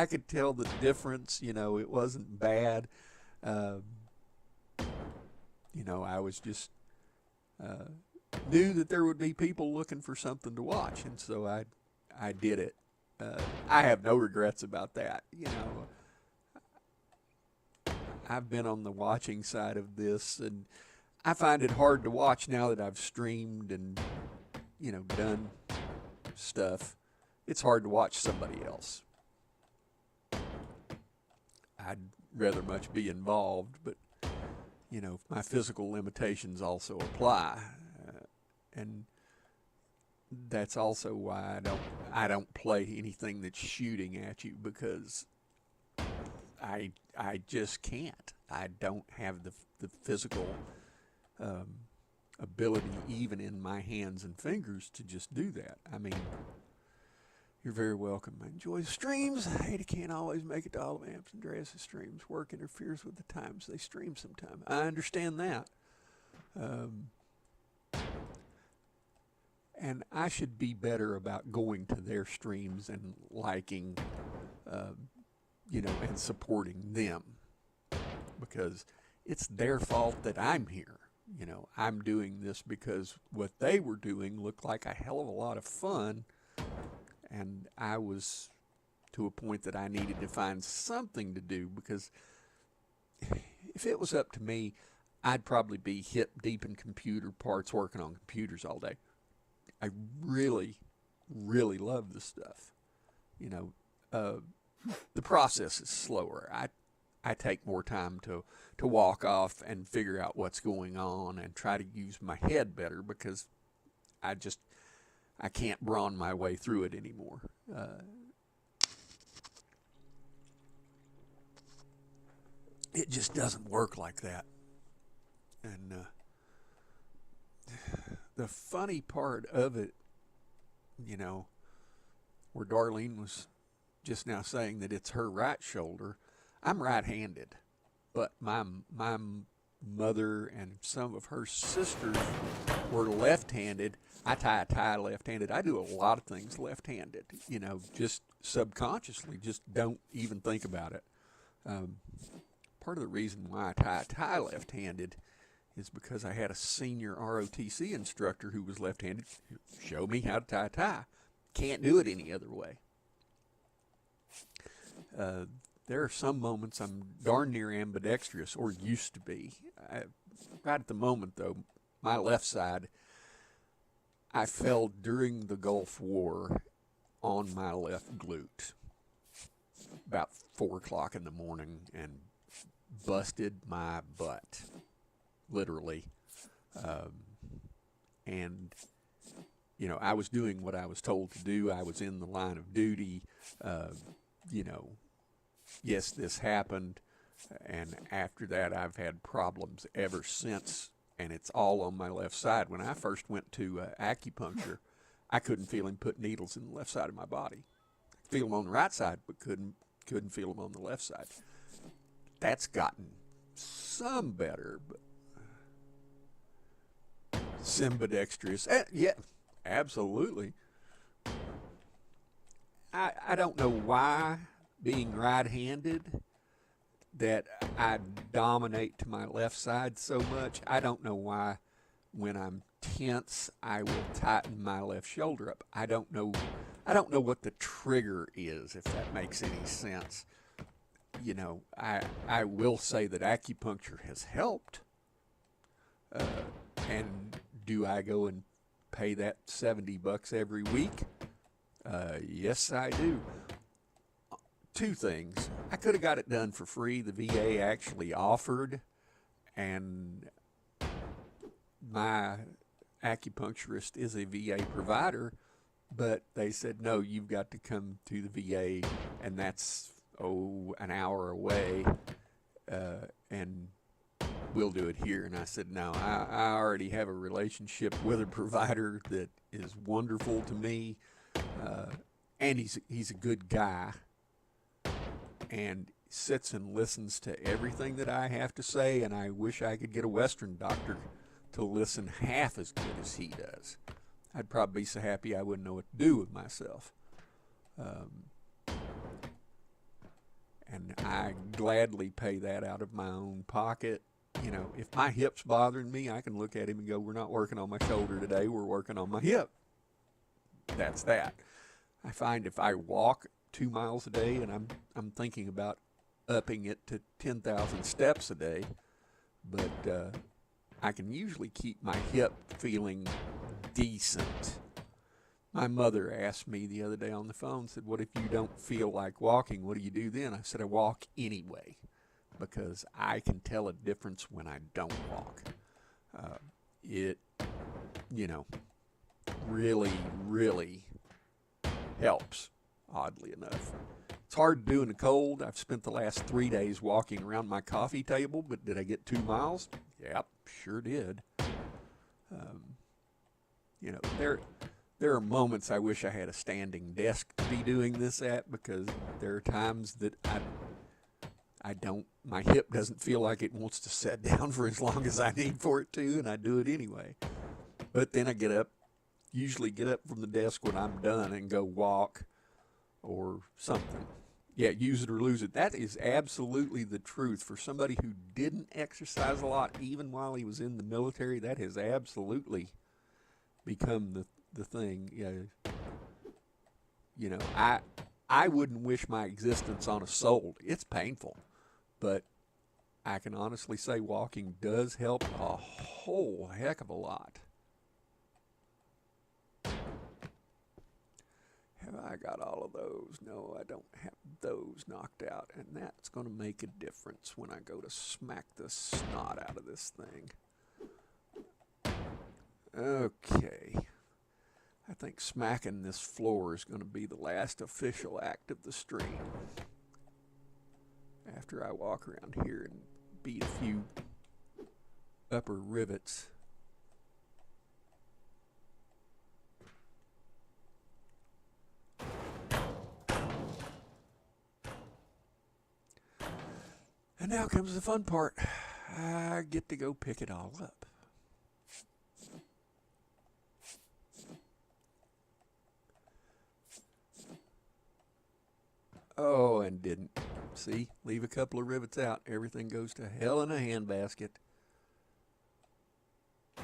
could tell the difference. You know, it wasn't bad. I was just knew that there would be people looking for something to watch, and so I did it. I have no regrets about that. You know, I've been on the watching side of this, and I find it hard to watch now that I've streamed and done stuff. It's hard to watch somebody else. I'd rather much be involved, but my physical limitations also apply, and that's also why I don't play anything that's shooting at you, because I just can't. I don't have the physical ability, even in my hands and fingers, to just do that. I mean, you're very welcome. I enjoy the streams. I hate I can't always make it to all of Amps and Andreas' streams. Work interferes with the times they stream sometime. I understand that. And I should be better about going to their streams and liking, and supporting them, because it's their fault that I'm here. I'm doing this because what they were doing looked like a hell of a lot of fun. And I was to a point that I needed to find something to do, because if it was up to me, I'd probably be hip deep in computer parts working on computers all day. I really really love the stuff. You know, the process is slower. I take more time to walk off and figure out what's going on and try to use my head better because I can't brawn my way through it anymore. It just doesn't work like that. And the funny part of it, you know, where Darlene was just now saying that it's her right shoulder, I'm right-handed, but my mother and some of her sisters were left-handed. I tie a tie left-handed. I do a lot of things left-handed, you know, just subconsciously, just don't even think about it. Part of the reason why I tie a tie left-handed is because I had a senior ROTC instructor who was left-handed who showed me how to tie a tie. Can't do it any other way. There are some moments I'm darn near ambidextrous, or used to be. Right at the moment, though, my left side, I fell during the Gulf War on my left glute about 4 o'clock in the morning and busted my butt, literally. And, you know, I was doing what I was told to do. I was in the line of duty. You know, yes, this happened, and after that I've had problems ever since, and it's all on my left side. When I first went to acupuncture, I couldn't feel him put needles in the left side of my body. I could feel them on the right side, but couldn't feel them on the left side. That's gotten some better, but symbidextrous, yeah, absolutely. I don't know why, being right-handed, that I dominate to my left side so much. I don't know why when I'm tense I will tighten my left shoulder up. I don't know what the trigger is, if that makes any sense. You know, I will say that acupuncture has helped. And do I go and pay that $70 every week? Yes, I do. 2 things. I could have got it done for free. The VA actually offered, and my acupuncturist is a VA provider, but they said, no, you've got to come to the VA, and that's, an hour away, and we'll do it here. And I said, no, I already have a relationship with a provider that is wonderful to me, and he's a good guy, and sits and listens to everything that I have to say, and I wish I could get a Western doctor to listen half as good as he does. I'd probably be so happy I wouldn't know what to do with myself. And I gladly pay that out of my own pocket. You know, if my hip's bothering me, I can look at him and go, we're not working on my shoulder today, we're working on my hip. That's that. I find if I walk 2 miles a day, and I'm thinking about upping it to 10,000 steps a day, but I can usually keep my hip feeling decent. My mother asked me the other day on the phone, said, what if you don't feel like walking? What do you do then? I said, I walk anyway, because I can tell a difference when I don't walk. It, you know, really, really helps, oddly enough. It's hard to do in the cold. I've spent the last 3 days walking around my coffee table, but did I get 2 miles? Yep, sure did. You know, there are moments I wish I had a standing desk to be doing this at, because there are times that I don't, my hip doesn't feel like it wants to sit down for as long as I need for it to, and I do it anyway. But then I usually get up from the desk when I'm done and go walk or something. Yeah, use it or lose it. That is absolutely the truth. For somebody who didn't exercise a lot even while he was in the military, that has absolutely become the thing. You know, I wouldn't wish my existence on a soul. It's painful, but I can honestly say walking does help a whole heck of a lot. I got all of those. No, I don't have those knocked out. And that's going to make a difference when I go to smack the snot out of this thing. Okay. I think smacking this floor is going to be the last official act of the stream. After I walk around here and beat a few upper rivets. And now comes the fun part. I get to go pick it all up. Oh, and didn't. See, leave a couple of rivets out. Everything goes to hell in a handbasket. I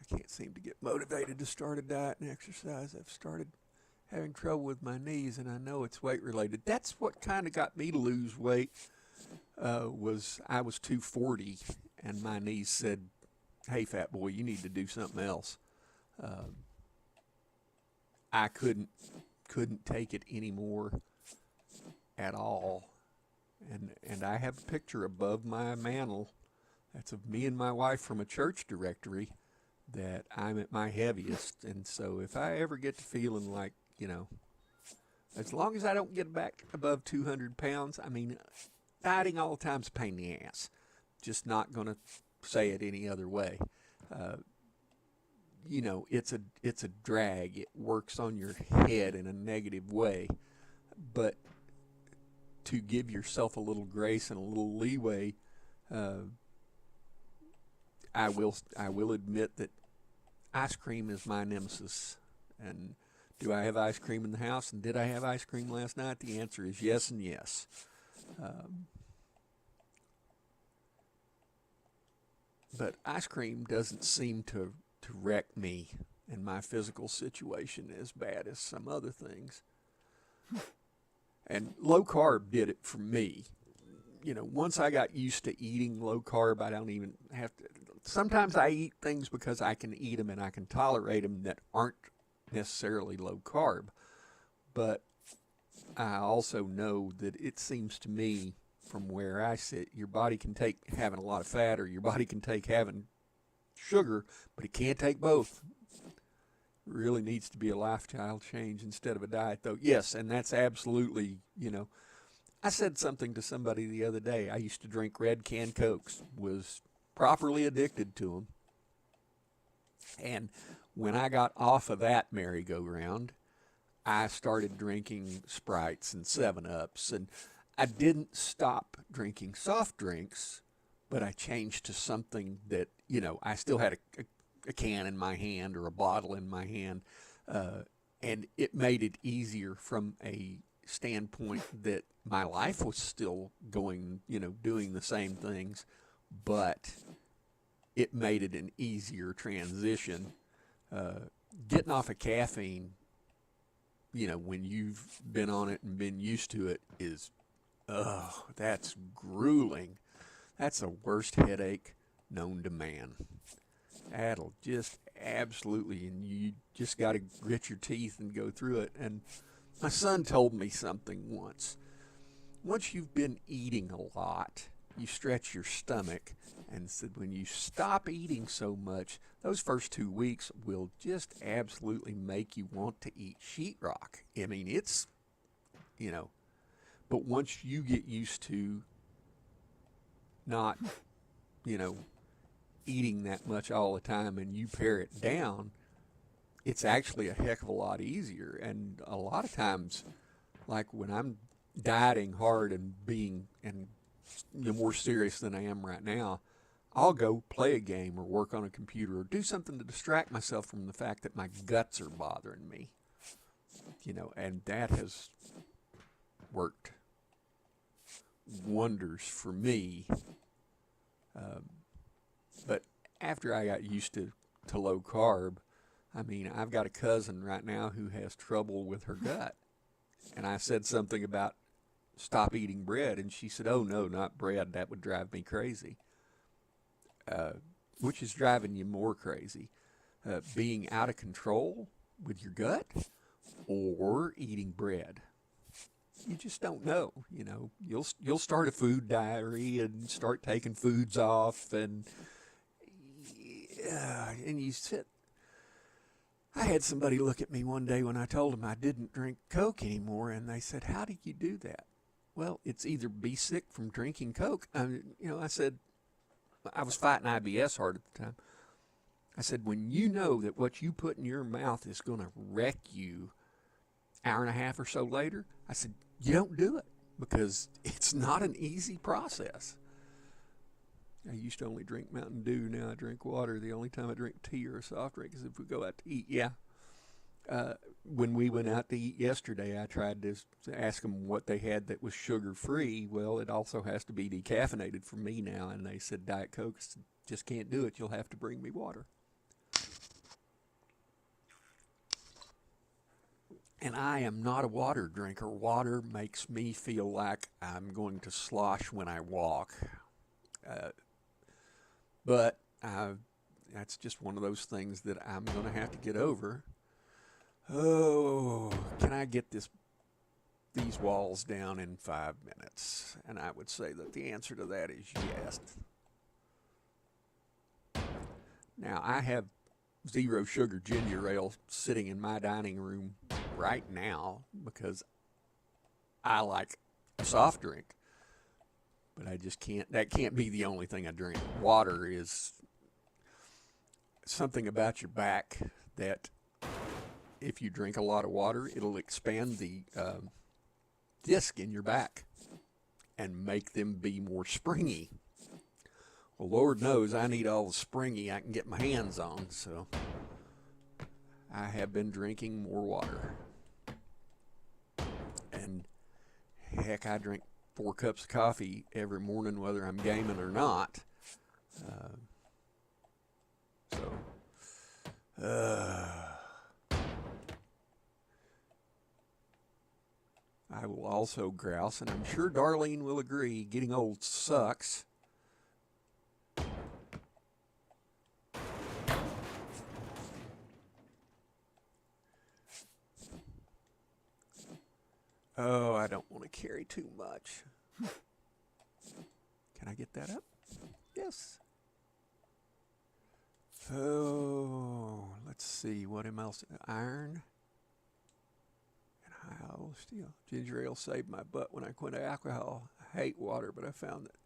can't seem to get motivated to start a diet and exercise. I've started having trouble with my knees, and I know it's weight related. That's what kind of got me to lose weight. Was I was 240, and my knees said, "Hey, fat boy, you need to do something else." I couldn't take it anymore at all, and I have a picture above my mantle. That's of me and my wife from a church directory that I'm at my heaviest. And so if I ever get to feeling like, as long as I don't get back above 200 pounds, I mean, dieting all the time is a pain in the ass. Just not going to say it any other way. It's a drag. It works on your head in a negative way. But to give yourself a little grace and a little leeway, I will admit that ice cream is my nemesis. And do I have ice cream in the house? And did I have ice cream last night? The answer is yes and yes. But ice cream doesn't seem to wreck me and my physical situation as bad as some other things. And low carb did it for me. Once I got used to eating low carb, I don't even have to. Sometimes I eat things because I can eat them and I can tolerate them that aren't necessarily low carb. But I also know that it seems to me, from where I sit, your body can take having a lot of fat, or your body can take having sugar, but it can't take both. It really needs to be a lifestyle change instead of a diet, though. Yes, and that's absolutely, I said something to somebody the other day. I used to drink red can Cokes, was properly addicted to them. And when I got off of that merry-go-round, I started drinking Sprites and 7-Ups. And I didn't stop drinking soft drinks, but I changed to something that, I still had a can in my hand or a bottle in my hand. And it made it easier from a standpoint that my life was still going, doing the same things, but it made it an easier transition. Getting off of caffeine, when you've been on it and been used to it, is, that's grueling. That's the worst headache known to man. That'll just absolutely, and you just got to grit your teeth and go through it. And my son told me something once. Once you've been eating a lot, you stretch your stomach, and said when you stop eating so much, those first 2 weeks will just absolutely make you want to eat sheetrock. I mean, it's, but once you get used to not, eating that much all the time and you pare it down, it's actually a heck of a lot easier. And a lot of times, like when I'm dieting hard and being more serious than I am right now, I'll go play a game or work on a computer or do something to distract myself from the fact that my guts are bothering me. And that has worked wonders for me. But after I got used to low carb, I mean, I've got a cousin right now who has trouble with her gut. And I said something about stop eating bread, and she said, "Oh no, not bread. That would drive me crazy." Uh, which is driving you more crazy? Being out of control with your gut, or eating bread? You just don't know. You know, you'll start a food diary and start taking foods off, and you sit. I had somebody look at me one day when I told them I didn't drink Coke anymore, and they said, "How do you do that?" Well, it's either be sick from drinking Coke. I said, I was fighting IBS hard at the time. I said, when you know that what you put in your mouth is going to wreck you hour and a half or so later, I said, you don't do it, because it's not an easy process. I used to only drink Mountain Dew. Now I drink water. The only time I drink tea or a soft drink is if we go out to eat. Yeah. When we went out to eat yesterday, I tried to ask them what they had that was sugar-free. Well, it also has to be decaffeinated for me now, and they said Diet Coke just can't do it. You'll have to bring me water. And I am not a water drinker. Water makes me feel like I'm going to slosh when I walk. But that's just one of those things that I'm going to have to get over. Oh, can I get these walls down in 5 minutes? And I would say that the answer to that is yes. Now, I have zero sugar ginger ale sitting in my dining room right now because I like a soft drink. But I just can't, that can't be the only thing I drink. Water is something about your back that if you drink a lot of water, it'll expand the disc in your back and make them be more springy. Well, Lord knows I need all the springy I can get my hands on, so I have been drinking more water. And heck, I drink 4 cups of coffee every morning, whether I'm gaming or not. I will also grouse, and I'm sure Darlene will agree, getting old sucks. Oh, I don't want to carry too much. Can I get that up? Yes. Oh, let's see. What else? Iron and high oil steel. Ginger ale saved my butt when I quit alcohol. I hate water, but I found that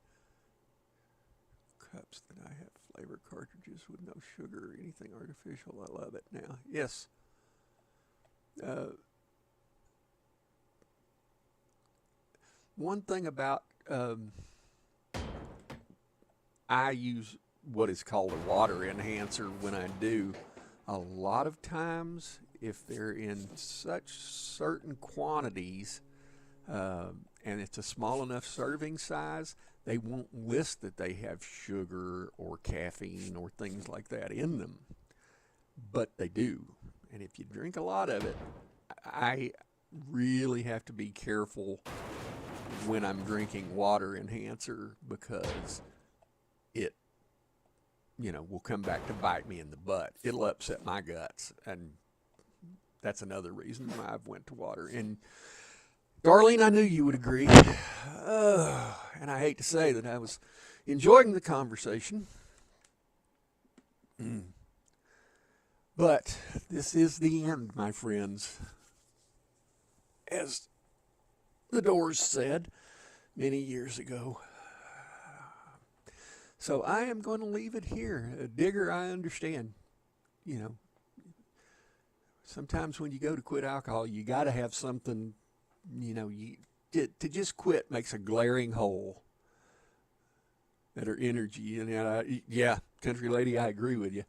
cups that I have flavor cartridges with no sugar or anything artificial. I love it now. Yes. One thing about I use what is called a water enhancer when I do. A lot of times, if they're in such certain quantities and it's a small enough serving size, they won't list that they have sugar or caffeine or things like that in them. But they do. And if you drink a lot of it, I really have to be careful when I'm drinking water enhancer because it will come back to bite me in the butt. It'll upset my guts, and that's another reason why I've went to water. And Darlene, I knew you would agree. And I hate to say that I was enjoying the conversation. But this is the end, my friends. As the Doors said many years ago. So I am going to leave it here. Digger, I understand. Sometimes when you go to quit alcohol, you got to have something, to just quit makes a glaring hole that are energy. And yeah, country lady, I agree with you.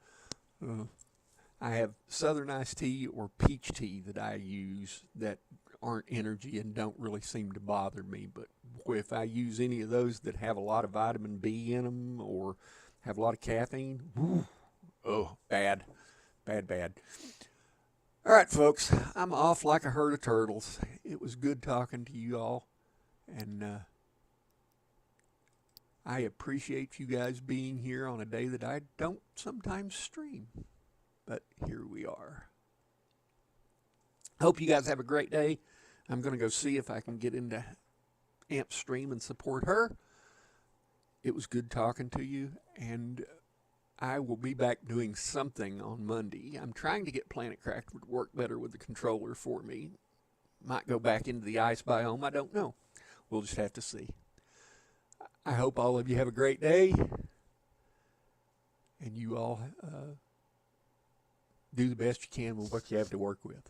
I have Southern iced tea or peach tea that I use that aren't energy and don't really seem to bother me. But if I use any of those that have a lot of vitamin B in them or have a lot of caffeine, bad. All right, folks, I'm off like a herd of turtles. It was good talking to you all, and I appreciate you guys being here on a day that I don't sometimes stream, but here we are. Hope you guys have a great day. I'm going to go see if I can get into Amp Stream and support her. It was good talking to you, and I will be back doing something on Monday. I'm trying to get Planet Cracker to work better with the controller for me. Might go back into the ice biome. I don't know. We'll just have to see. I hope all of you have a great day, and you all do the best you can with what you have to work with.